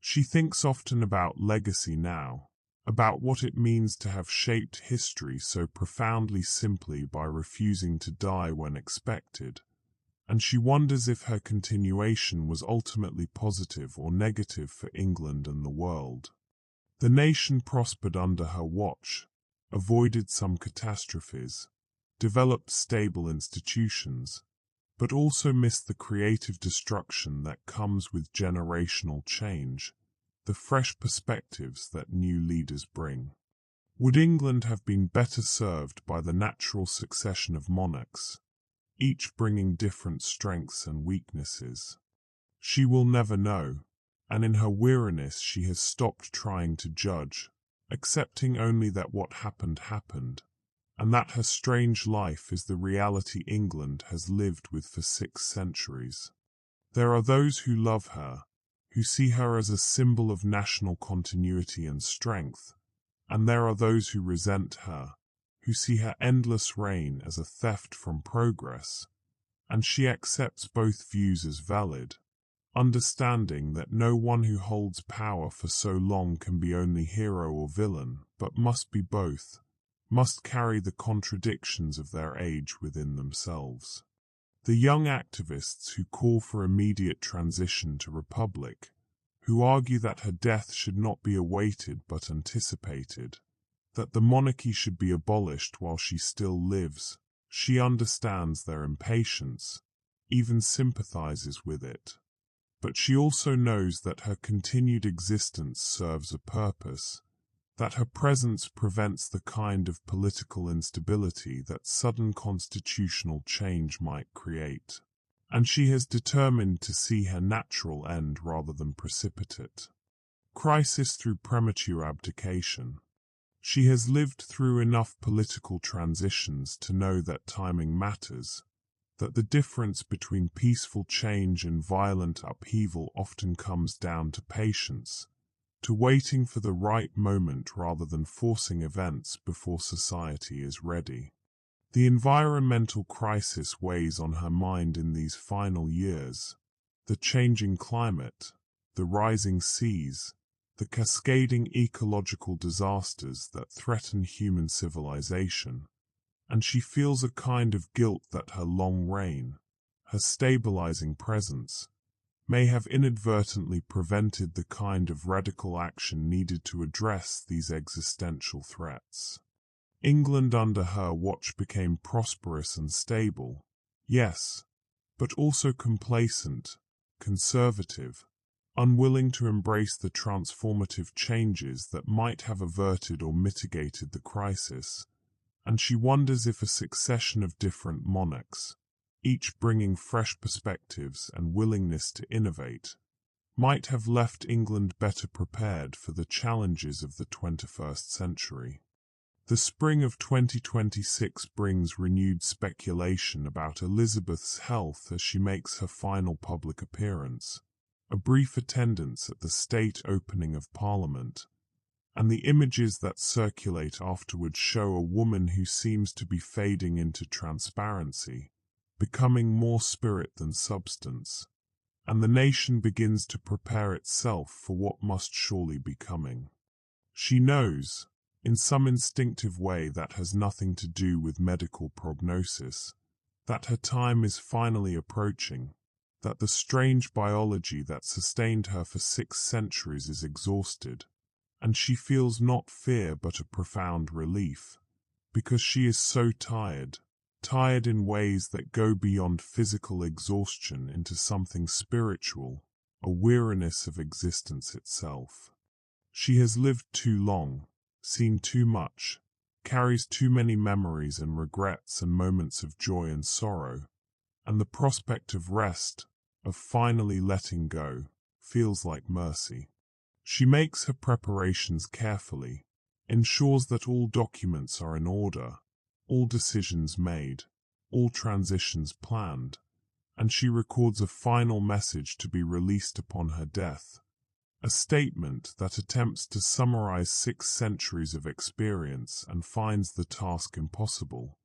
She thinks often about legacy now, about what it means to have shaped history so profoundly simply by refusing to die when expected, and she wonders if her continuation was ultimately positive or negative for England and the world. The nation prospered under her watch, avoided some catastrophes, developed stable institutions, but also missed the creative destruction that comes with generational change, the fresh perspectives that new leaders bring. Would England have been better served by the natural succession of monarchs, each bringing different strengths and weaknesses? She will never know, and in her weariness she has stopped trying to judge, accepting only that what happened happened, and that her strange life is the reality England has lived with for 6 centuries. There are those who love her, who see her as a symbol of national continuity and strength, and there are those who resent her, who see her endless reign as a theft from progress, and she accepts both views as valid, understanding that no one who holds power for so long can be only hero or villain, but must be both, must carry the contradictions of their age within themselves. The young activists who call for immediate transition to republic, who argue that her death should not be awaited but anticipated, that the monarchy should be abolished while she still lives, she understands their impatience, even sympathizes with it. But she also knows that her continued existence serves a purpose, that her presence prevents the kind of political instability that sudden constitutional change might create, and she has determined to see her natural end rather than precipitate crisis through premature abdication. She has lived through enough political transitions to know that timing matters, that the difference between peaceful change and violent upheaval often comes down to patience, to waiting for the right moment rather than forcing events before society is ready. The environmental crisis weighs on her mind in these final years. The changing climate, the rising seas, the cascading ecological disasters that threaten human civilization. And she feels a kind of guilt that her long reign, her stabilizing presence, may have inadvertently prevented the kind of radical action needed to address these existential threats. England under her watch became prosperous and stable, yes, but also complacent, conservative, unwilling to embrace the transformative changes that might have averted or mitigated the crisis, and she wonders if a succession of different monarchs, each bringing fresh perspectives and willingness to innovate, might have left England better prepared for the challenges of the 21st century. The spring of 2026 brings renewed speculation about Elizabeth's health as she makes her final public appearance, a brief attendance at the state opening of Parliament, and the images that circulate afterwards show a woman who seems to be fading into transparency, becoming more spirit than substance, and the nation begins to prepare itself for what must surely be coming. She knows, in some instinctive way that has nothing to do with medical prognosis, that her time is finally approaching, that the strange biology that sustained her for 6 centuries is exhausted, and she feels not fear but a profound relief, because she is so tired, tired in ways that go beyond physical exhaustion into something spiritual, a weariness of existence itself. She has lived too long, seen too much, carries too many memories and regrets and moments of joy and sorrow, and the prospect of rest, of finally letting go, feels like mercy. She makes her preparations carefully, ensures that all documents are in order, all decisions made, all transitions planned, and she records a final message to be released upon her death, a statement that attempts to summarize 6 centuries of experience and finds the task impossible,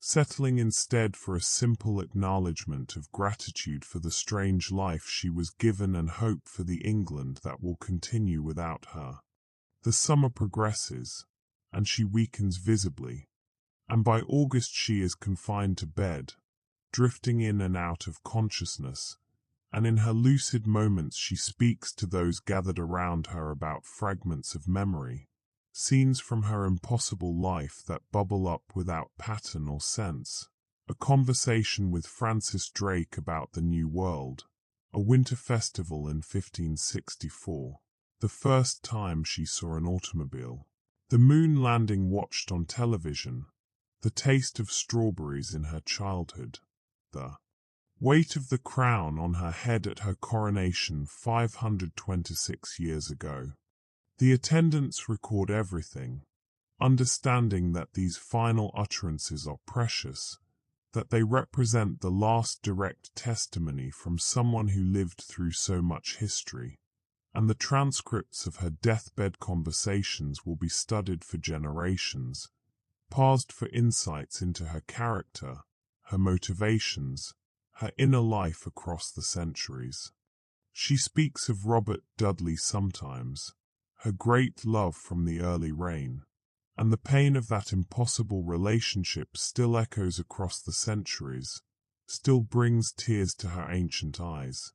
settling instead for a simple acknowledgement of gratitude for the strange life she was given and hope for the England that will continue without her. The summer progresses, and she weakens visibly, and by August she is confined to bed, drifting in and out of consciousness, and in her lucid moments she speaks to those gathered around her about fragments of memory, scenes from her impossible life that bubble up without pattern or sense, a conversation with Francis Drake about the New World, a winter festival in 1564, the first time she saw an automobile, the moon landing watched on television, the taste of strawberries in her childhood, the weight of the crown on her head at her coronation 526 years ago. The attendants record everything, understanding that these final utterances are precious, that they represent the last direct testimony from someone who lived through so much history, and the transcripts of her deathbed conversations will be studied for generations, parsed for insights into her character, her motivations, her inner life across the centuries. She speaks of Robert Dudley sometimes, her great love from the early reign, and the pain of that impossible relationship still echoes across the centuries, still brings tears to her ancient eyes,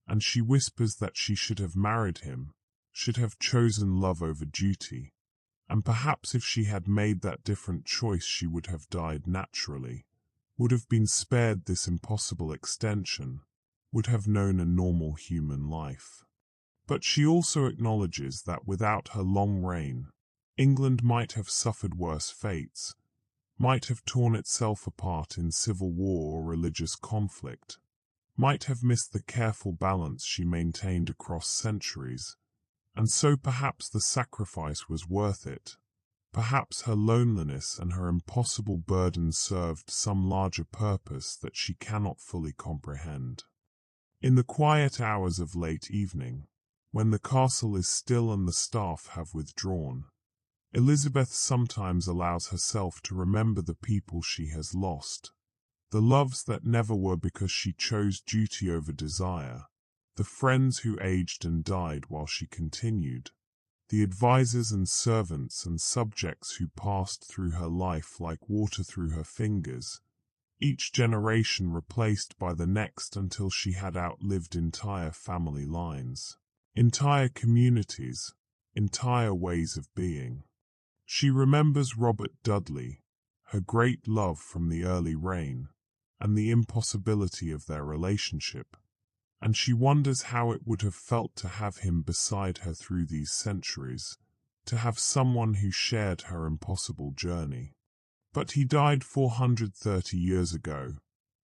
and she whispers that she should have married him, should have chosen love over duty, and perhaps if she had made that different choice she would have died naturally, would have been spared this impossible extension, would have known a normal human life. But she also acknowledges that without her long reign, England might have suffered worse fates, might have torn itself apart in civil war or religious conflict, might have missed the careful balance she maintained across centuries, and so perhaps the sacrifice was worth it, Perhaps her loneliness and her impossible burden served some larger purpose that she cannot fully comprehend. In the quiet hours of late evening, when the castle is still and the staff have withdrawn, Elizabeth sometimes allows herself to remember the people she has lost, the loves that never were because she chose duty over desire, the friends who aged and died while she continued, the advisors and servants and subjects who passed through her life like water through her fingers, each generation replaced by the next until she had outlived entire family lines, entire communities, entire ways of being. She remembers Robert Dudley, her great love from the early reign, and the impossibility of their relationship, and she wonders how it would have felt to have him beside her through these centuries, to have someone who shared her impossible journey. But he died 430 years ago,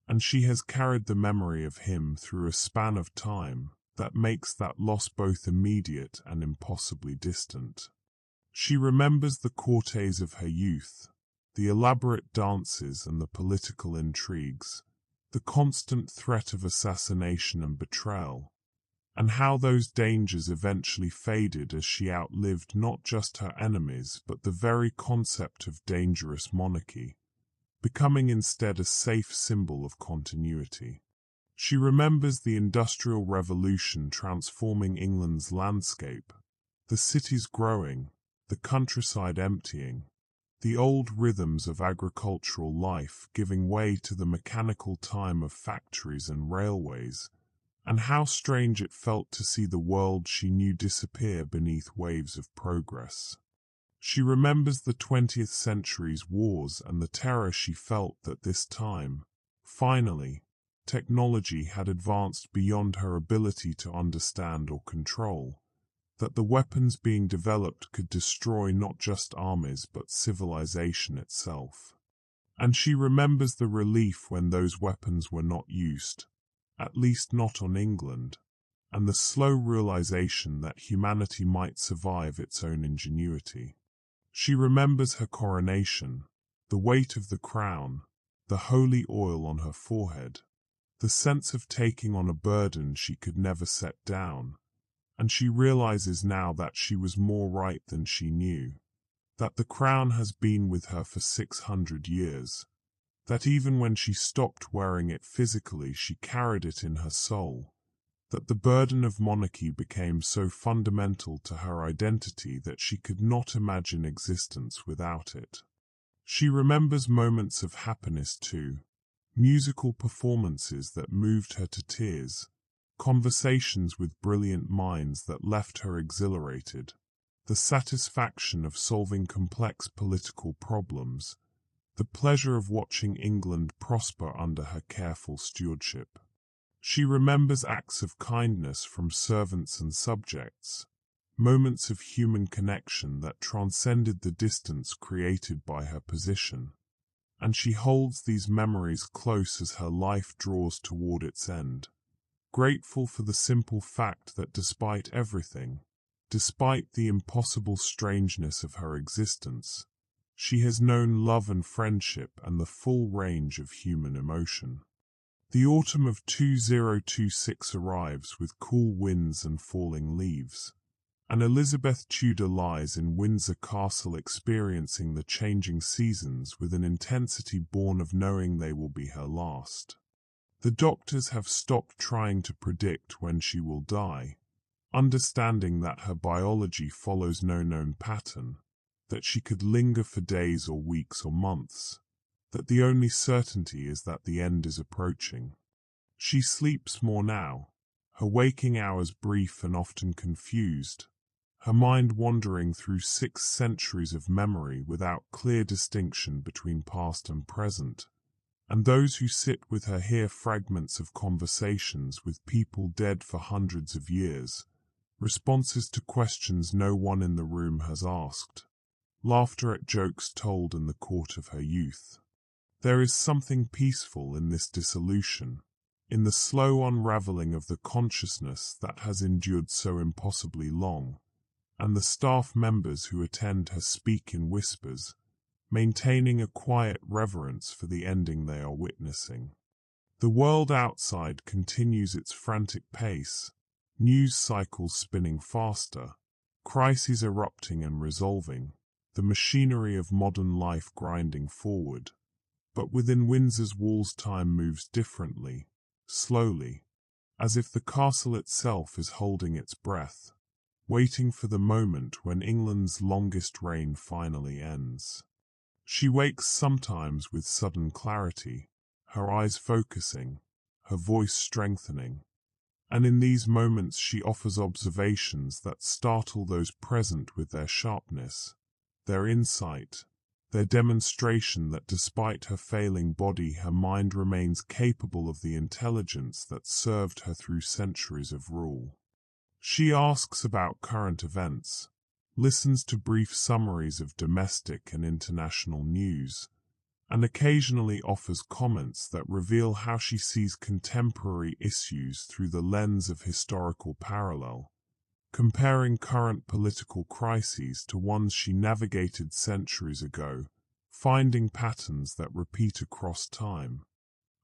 and she has carried the memory of him through a span of time that makes that loss both immediate and impossibly distant. She remembers the courtiers of her youth, the elaborate dances and the political intrigues, the constant threat of assassination and betrayal, and how those dangers eventually faded as she outlived not just her enemies but the very concept of dangerous monarchy, becoming instead a safe symbol of continuity. She remembers the Industrial Revolution transforming England's landscape, the cities growing, the countryside emptying, the old rhythms of agricultural life giving way to the mechanical time of factories and railways, and how strange it felt to see the world she knew disappear beneath waves of progress. She remembers the 20th century's wars and the terror she felt that this time, finally, technology had advanced beyond her ability to understand or control, that the weapons being developed could destroy not just armies but civilization itself. And she remembers the relief when those weapons were not used, at least not on England, and the slow realization that humanity might survive its own ingenuity. She remembers her coronation, the weight of the crown, the holy oil on her forehead, the sense of taking on a burden she could never set down, and she realizes now that she was more right than she knew, that the crown has been with her for 600 years, that even when she stopped wearing it physically she carried it in her soul, that the burden of monarchy became so fundamental to her identity that she could not imagine existence without it. She remembers moments of happiness too, musical performances that moved her to tears, conversations with brilliant minds that left her exhilarated, the satisfaction of solving complex political problems, the pleasure of watching England prosper under her careful stewardship. She remembers acts of kindness from servants and subjects, moments of human connection that transcended the distance created by her position, and she holds these memories close as her life draws toward its end, grateful for the simple fact that despite everything, despite the impossible strangeness of her existence, she has known love and friendship and the full range of human emotion. The autumn of 2026 arrives with cool winds and falling leaves, and Elizabeth Tudor lies in Windsor Castle experiencing the changing seasons with an intensity born of knowing they will be her last. The doctors have stopped trying to predict when she will die, understanding that her biology follows no known pattern, that she could linger for days or weeks or months, that the only certainty is that the end is approaching. She sleeps more now, her waking hours brief and often confused, her mind wandering through 6 centuries of memory without clear distinction between past and present, and those who sit with her hear fragments of conversations with people dead for hundreds of years, responses to questions no one in the room has asked, laughter at jokes told in the court of her youth. There is something peaceful in this dissolution, in the slow unraveling of the consciousness that has endured so impossibly long, and the staff members who attend her speak in whispers, maintaining a quiet reverence for the ending they are witnessing. The world outside continues its frantic pace, news cycles spinning faster, crises erupting and resolving, the machinery of modern life grinding forward. But within Windsor's walls time moves differently, slowly, as if the castle itself is holding its breath, waiting for the moment when England's longest reign finally ends. She wakes sometimes with sudden clarity, her eyes focusing, her voice strengthening, and in these moments she offers observations that startle those present with their sharpness, their insight, their demonstration that despite her failing body, her mind remains capable of the intelligence that served her through centuries of rule. She asks about current events, listens to brief summaries of domestic and international news, and occasionally offers comments that reveal how she sees contemporary issues through the lens of historical parallel, comparing current political crises to ones she navigated centuries ago, finding patterns that repeat across time,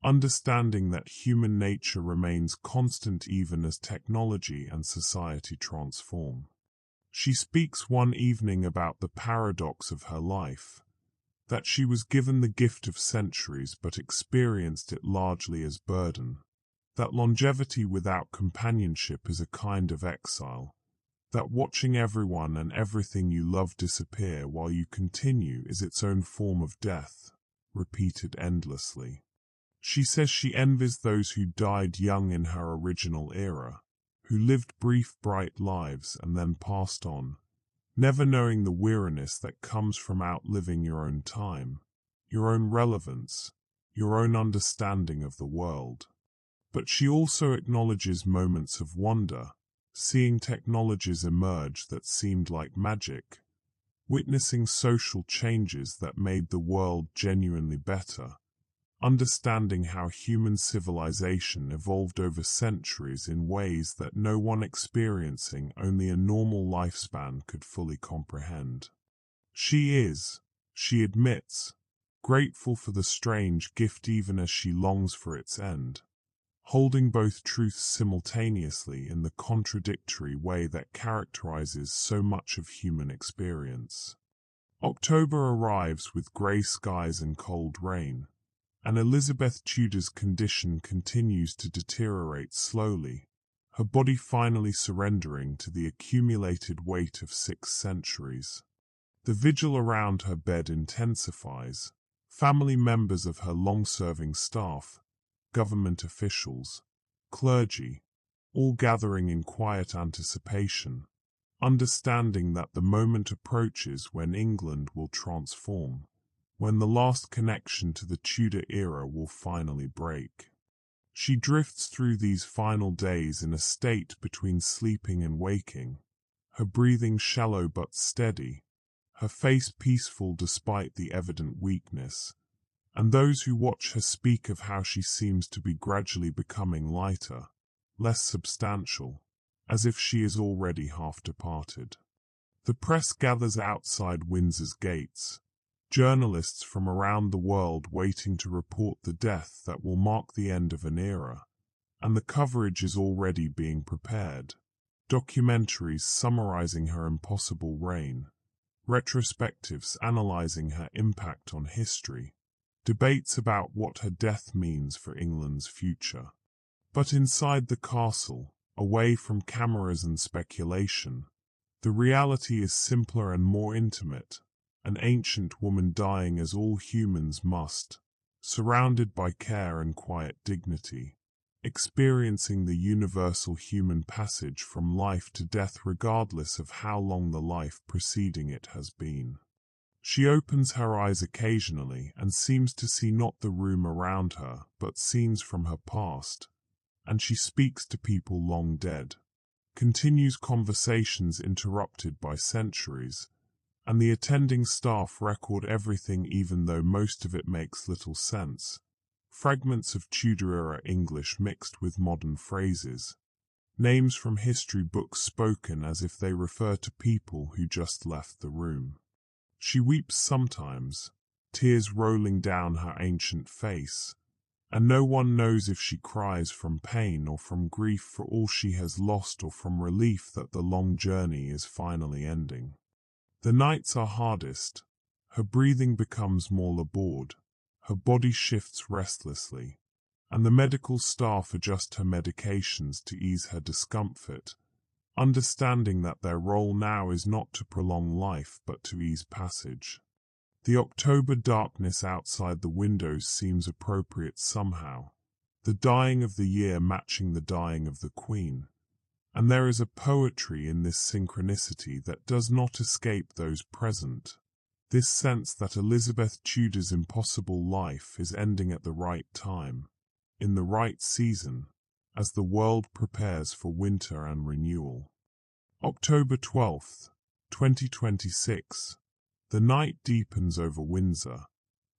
understanding that human nature remains constant even as technology and society transform. She speaks one evening about the paradox of her life, that she was given the gift of centuries but experienced it largely as burden, that longevity without companionship is a kind of exile, that watching everyone and everything you love disappear while you continue is its own form of death, repeated endlessly. She says she envies those who died young in her original era, who lived brief, bright lives and then passed on, never knowing the weariness that comes from outliving your own time, your own relevance, your own understanding of the world. But she also acknowledges moments of wonder, seeing technologies emerge that seemed like magic, witnessing social changes that made the world genuinely better, understanding how human civilization evolved over centuries in ways that no one experiencing only a normal lifespan could fully comprehend. She admits, grateful for the strange gift even as she longs for its end, holding both truths simultaneously in the contradictory way that characterizes so much of human experience. October arrives with grey skies and cold rain, and Elizabeth Tudor's condition continues to deteriorate slowly, her body finally surrendering to the accumulated weight of 6 centuries. The vigil around her bed intensifies, family members of her long-serving staff, government officials, clergy, all gathering in quiet anticipation, understanding that the moment approaches when England will transform, when the last connection to the Tudor era will finally break. She drifts through these final days in a state between sleeping and waking, her breathing shallow but steady, her face peaceful despite the evident weakness, and those who watch her speak of how she seems to be gradually becoming lighter, less substantial, as if she is already half departed. The press gathers outside Windsor's gates, journalists from around the world waiting to report the death that will mark the end of an era, and the coverage is already being prepared. Documentaries summarizing her impossible reign, retrospectives analyzing her impact on history, debates about what her death means for England's future. But inside the castle, away from cameras and speculation, the reality is simpler and more intimate. An ancient woman dying as all humans must, surrounded by care and quiet dignity, experiencing the universal human passage from life to death regardless of how long the life preceding it has been. She opens her eyes occasionally and seems to see not the room around her, but scenes from her past, and she speaks to people long dead, continues conversations interrupted by centuries, and the attending staff record everything even though most of it makes little sense. Fragments of Tudor-era English mixed with modern phrases, names from history books spoken as if they refer to people who just left the room. She weeps sometimes, tears rolling down her ancient face, and no one knows if she cries from pain or from grief for all she has lost or from relief that the long journey is finally ending. The nights are hardest. Her breathing becomes more labored, her body shifts restlessly, and the medical staff adjust her medications to ease her discomfort, understanding that their role now is not to prolong life but to ease passage. The October darkness outside the windows seems appropriate somehow, the dying of the year matching the dying of the Queen, and there is a poetry in this synchronicity that does not escape those present. This sense that Elizabeth Tudor's impossible life is ending at the right time, in the right season, as the world prepares for winter and renewal. October 12th, 2026. The night deepens over Windsor,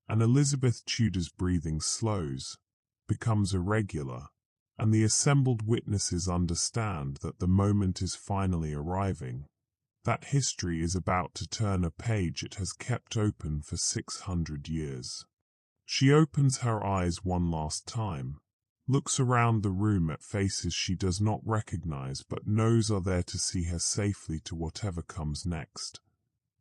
and Elizabeth Tudor's breathing slows, becomes irregular, and the assembled witnesses understand that the moment is finally arriving, that history is about to turn a page it has kept open for 600 years. She opens her eyes one last time, looks around the room at faces she does not recognize but knows are there to see her safely to whatever comes next.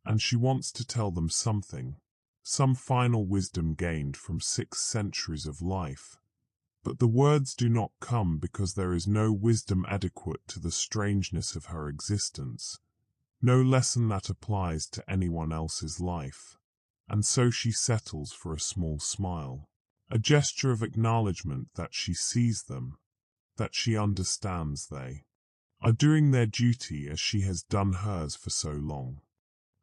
And she wants to tell them something, some final wisdom gained from 6 centuries of life. But the words do not come because there is no wisdom adequate to the strangeness of her existence, no lesson that applies to anyone else's life. And so she settles for a small smile, a gesture of acknowledgement that she sees them, that she understands they are doing their duty as she has done hers for so long.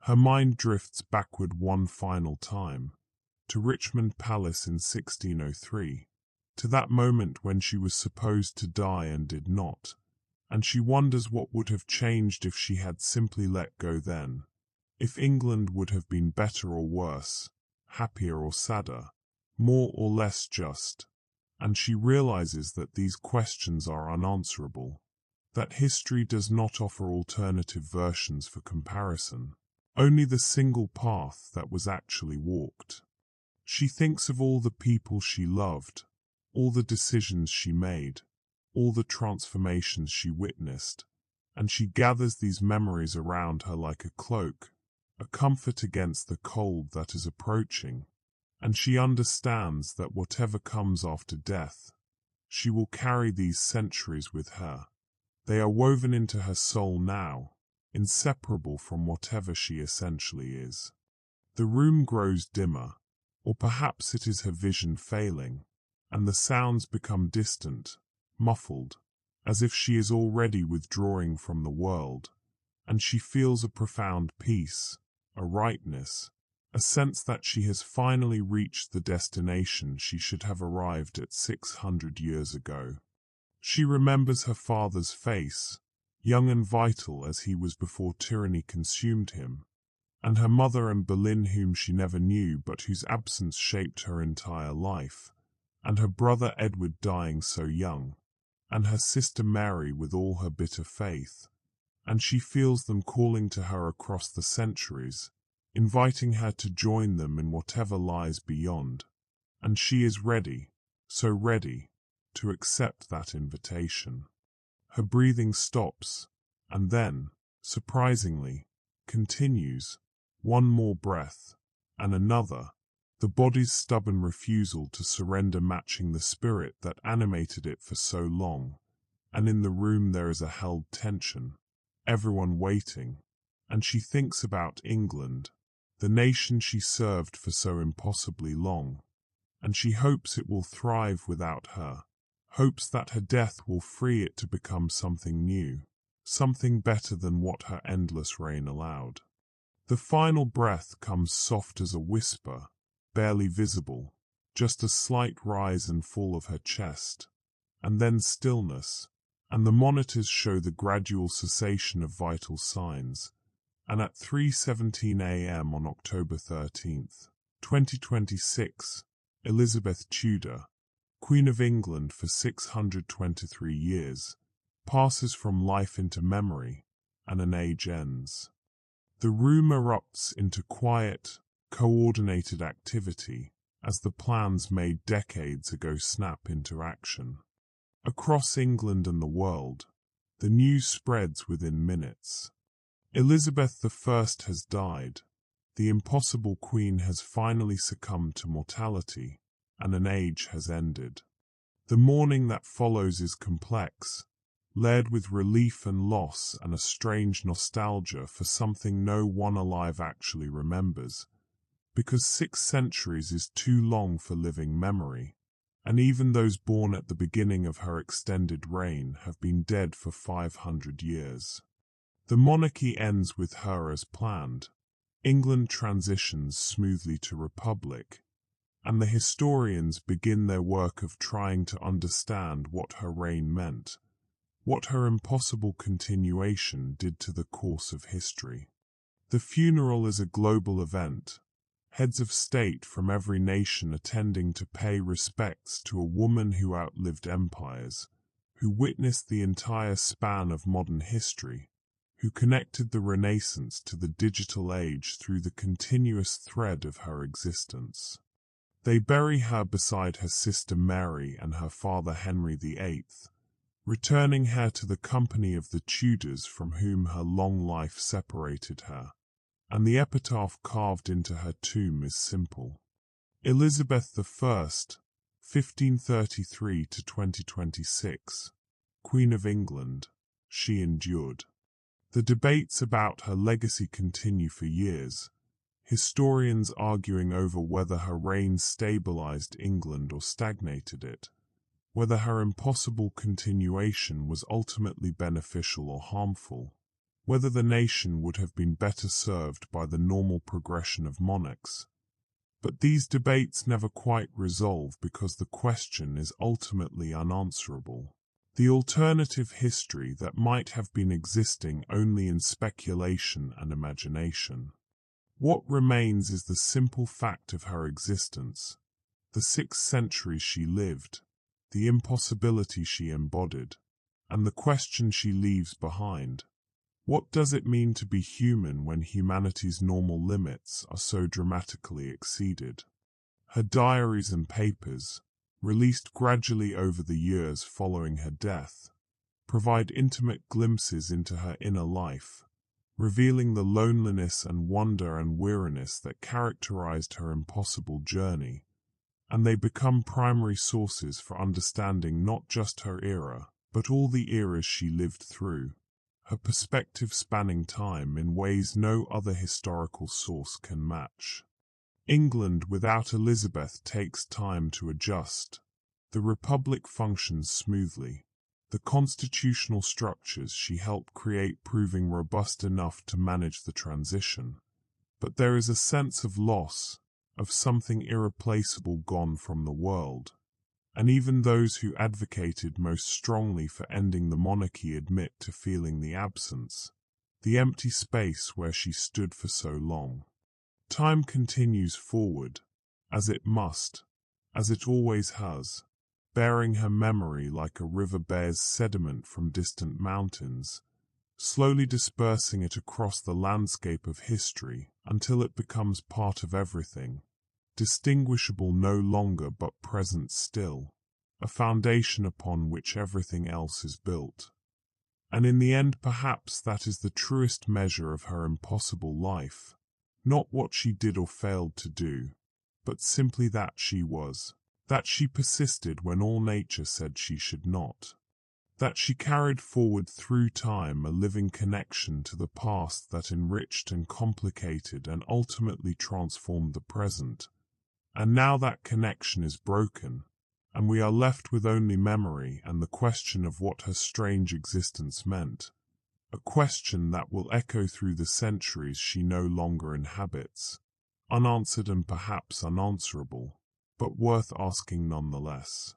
Her mind drifts backward one final time, to Richmond Palace in 1603, to that moment when she was supposed to die and did not, and she wonders what would have changed if she had simply let go then, if England would have been better or worse, happier or sadder, more or less just, and she realizes that these questions are unanswerable, that history does not offer alternative versions for comparison. Only the single path that was actually walked. She thinks of all the people she loved, all the decisions she made, all the transformations she witnessed, and she gathers these memories around her like a cloak, a comfort against the cold that is approaching, and she understands that whatever comes after death, she will carry these centuries with her. They are woven into her soul now, inseparable from whatever she essentially is. The room grows dimmer, or perhaps it is her vision failing, and the sounds become distant, muffled, as if she is already withdrawing from the world, and she feels a profound peace, a rightness, a sense that she has finally reached the destination she should have arrived at 600 years ago. She remembers her father's face, young and vital as he was before tyranny consumed him, and her mother and Boleyn whom she never knew but whose absence shaped her entire life, and her brother Edward dying so young, and her sister Mary with all her bitter faith, and she feels them calling to her across the centuries, inviting her to join them in whatever lies beyond, and she is ready, so ready, to accept that invitation. Her breathing stops, and then, surprisingly, continues, one more breath, and another, the body's stubborn refusal to surrender matching the spirit that animated it for so long, and in the room there is a held tension, everyone waiting, and she thinks about England, the nation she served for so impossibly long, and she hopes it will thrive without her, hopes that her death will free it to become something new, something better than what her endless reign allowed. The final breath comes soft as a whisper, barely visible, just a slight rise and fall of her chest, and then stillness, and the monitors show the gradual cessation of vital signs, and at 3:17 a.m. on October 13th, 2026, Elizabeth Tudor, Queen of England for 623 years, passes from life into memory, and an age ends. The room erupts into quiet, coordinated activity as the plans made decades ago snap into action. Across England and the world, the news spreads within minutes. Elizabeth I has died, the impossible queen has finally succumbed to mortality, and an age has ended. The mourning that follows is complex, layered with relief and loss and a strange nostalgia for something no one alive actually remembers, because 6 centuries is too long for living memory, and even those born at the beginning of her extended reign have been dead for 500 years. The monarchy ends with her as planned. England transitions smoothly to republic, and the historians begin their work of trying to understand what her reign meant, what her impossible continuation did to the course of history. The funeral is a global event, heads of state from every nation attending to pay respects to a woman who outlived empires, who witnessed the entire span of modern history, who connected the Renaissance to the digital age through the continuous thread of her existence. They bury her beside her sister Mary and her father Henry VIII, returning her to the company of the Tudors from whom her long life separated her, and the epitaph carved into her tomb is simple. Elizabeth I, 1533 to 2026, Queen of England, she endured. The debates about her legacy continue for years, historians arguing over whether her reign stabilized England or stagnated it, whether her impossible continuation was ultimately beneficial or harmful, whether the nation would have been better served by the normal progression of monarchs. But these debates never quite resolve because the question is ultimately unanswerable. The alternative history that might have been existing only in speculation and imagination. What remains is the simple fact of her existence, the 6 centuries she lived, the impossibility she embodied, and the question she leaves behind. What does it mean to be human when humanity's normal limits are so dramatically exceeded? Her diaries and papers, released gradually over the years following her death, provide intimate glimpses into her inner life, revealing the loneliness and wonder and weariness that characterized her impossible journey, and they become primary sources for understanding not just her era, but all the eras she lived through, her perspective spanning time in ways no other historical source can match. England without Elizabeth takes time to adjust. The Republic functions smoothly, the constitutional structures she helped create proving robust enough to manage the transition. But there is a sense of loss, of something irreplaceable gone from the world, and even those who advocated most strongly for ending the monarchy admit to feeling the absence, the empty space where she stood for so long. Time continues forward, as it must, as it always has, bearing her memory like a river bears sediment from distant mountains, slowly dispersing it across the landscape of history until it becomes part of everything, distinguishable no longer but present still, a foundation upon which everything else is built. And in the end, perhaps that is the truest measure of her impossible life, not what she did or failed to do, but simply that she was, that she persisted when all nature said she should not, that she carried forward through time a living connection to the past that enriched and complicated and ultimately transformed the present. And now that connection is broken, and we are left with only memory and the question of what her strange existence meant, a question that will echo through the centuries she no longer inhabits, unanswered and perhaps unanswerable, but worth asking nonetheless.